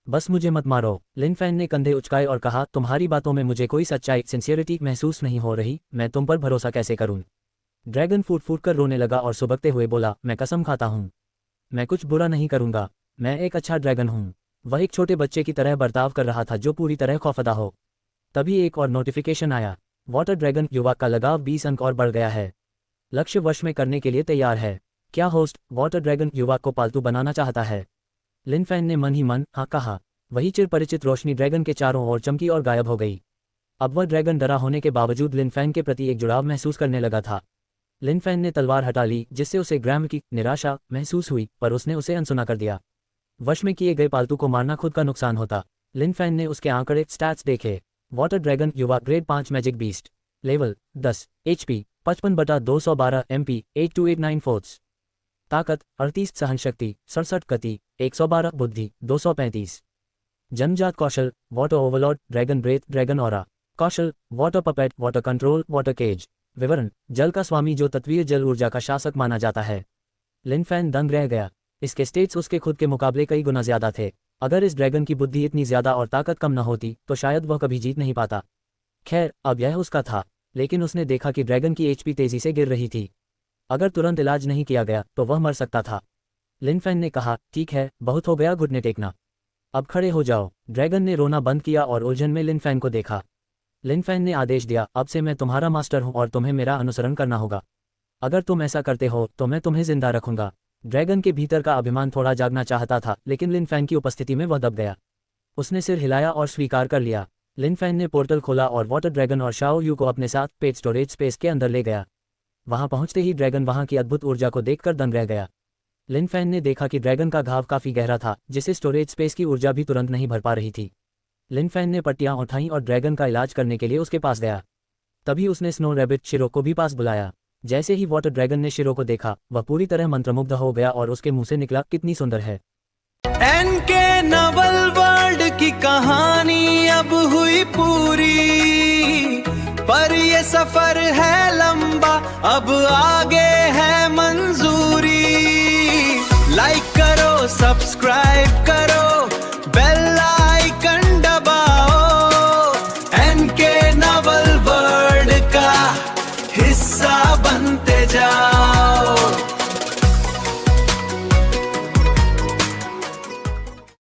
बस मुझे मत मारो। लिन फैन ने कंधे उचकाए और कहा, तुम्हारी बातों में मुझे कोई सच्चाई, सिंसियरिटी महसूस नहीं हो रही। मैं तुम पर भरोसा कैसे करूं? ड्रैगन फूट फूट कर रोने लगा और सुबकते हुए बोला, मैं कसम खाता हूं, मैं कुछ बुरा नहीं करूंगा। मैं एक अच्छा ड्रैगन हूं। वह एक छोटे बच्चे की तरह बर्ताव कर रहा था जो पूरी तरह खौफदा हो। तभी एक और नोटिफिकेशन आया। वाटर ड्रैगन युवा का लगाव 20 अंक और बढ़ गया है। लक्ष्य वश में करने के लिए तैयार है। क्या होस्ट वाटर ड्रैगन युवा को पालतू बनाना चाहता है? लिन फैन ने मन ही मन हाँ कहा। वही चिर परिचित रोशनी ड्रैगन के चारों ओर चमकी और गायब हो गई। अब वह ड्रैगन डरा होने के बावजूद लिन फैन के प्रति एक जुड़ाव महसूस करने लगा था। लिन फैन ने तलवार हटा ली जिससे उसे ग्रैमर की निराशा महसूस हुई, पर उसने उसे अनसुना कर दिया। वश में किए गए पालतू को मारना खुद का नुकसान होता। लिन फैन ने उसके आंकड़े स्टैट्स देखे। वाटर ड्रैगन युवा grade 5 magic beast, level 10, HP 55/212 MP 8289 force, ताकत 38, सहनशक्ति 67, गति 112, बुद्धि 235। जन्मजात कौशल water overlord, dragon breath, dragon aura. कौशल water puppet, water control, water cage. विवरण, जल का स्वामी जो तत्वीय जल ऊर्जा का शासक माना जाता है। लिन फैन दंग रह गया। इसके स्टेट्स उसके खुद के मुकाबले कई गुना ज्यादा थे। अगर इस ड्रैगन की बुद्धि इतनी ज्यादा और ताकत कम न होती तो शायद वह कभी जीत नहीं पाता। खैर अब यह उसका था, लेकिन उसने देखा कि ड्रैगन की HP तेजी से गिर रही थी। अगर तुरंत इलाज नहीं किया गया तो वह मर सकता था। लिन फैन ने कहा, ठीक है बहुत हो गया घुटने टेकना, अब खड़े हो जाओ। ड्रैगन ने रोना बंद किया और उलझन में लिन फैन को देखा। लिन फैन ने आदेश दिया, अब से मैं तुम्हारा मास्टर हूं और तुम्हें मेरा अनुसरण करना होगा। अगर तुम ऐसा करते हो तो मैं तुम्हें जिंदा रखूंगा। ड्रैगन के भीतर का अभिमान थोड़ा जागना चाहता था, लेकिन लिन फैन की उपस्थिति में वह दब गया। उसने सिर हिलाया और स्वीकार कर लिया। लिन फैन ने पोर्टल खोला और वाटर ड्रैगन और शाओ यू को अपने साथ पेट स्टोरेज स्पेस के अंदर ले गया। वहां पहुंचते ही ड्रैगन वहां की अद्भुत ऊर्जा को देखकर दंग रह गया। लिन फैन ने देखा कि ड्रैगन का घाव काफी गहरा था, जिसे स्टोरेज स्पेस की ऊर्जा भी तुरंत नहीं भर पा रही थी। लिन फैन ने पट्टियां उठाईं और ड्रैगन का इलाज करने के लिए उसके पास गया। तभी उसने स्नो रैबिट शिरो को भी पास बुलाया। जैसे ही वाटर ड्रैगन ने शिरो को देखा, वह पूरी तरह मंत्रमुग्ध हो गया और उसके मुंह से निकला, कितनी सुंदर है।
एनके नवल वर्ल्ड की कहानी अब हुई पूरी, पर ये सफर है लंबा, अब आगे है मंजूरी। लाइक करो, सब्सक्राइब करो।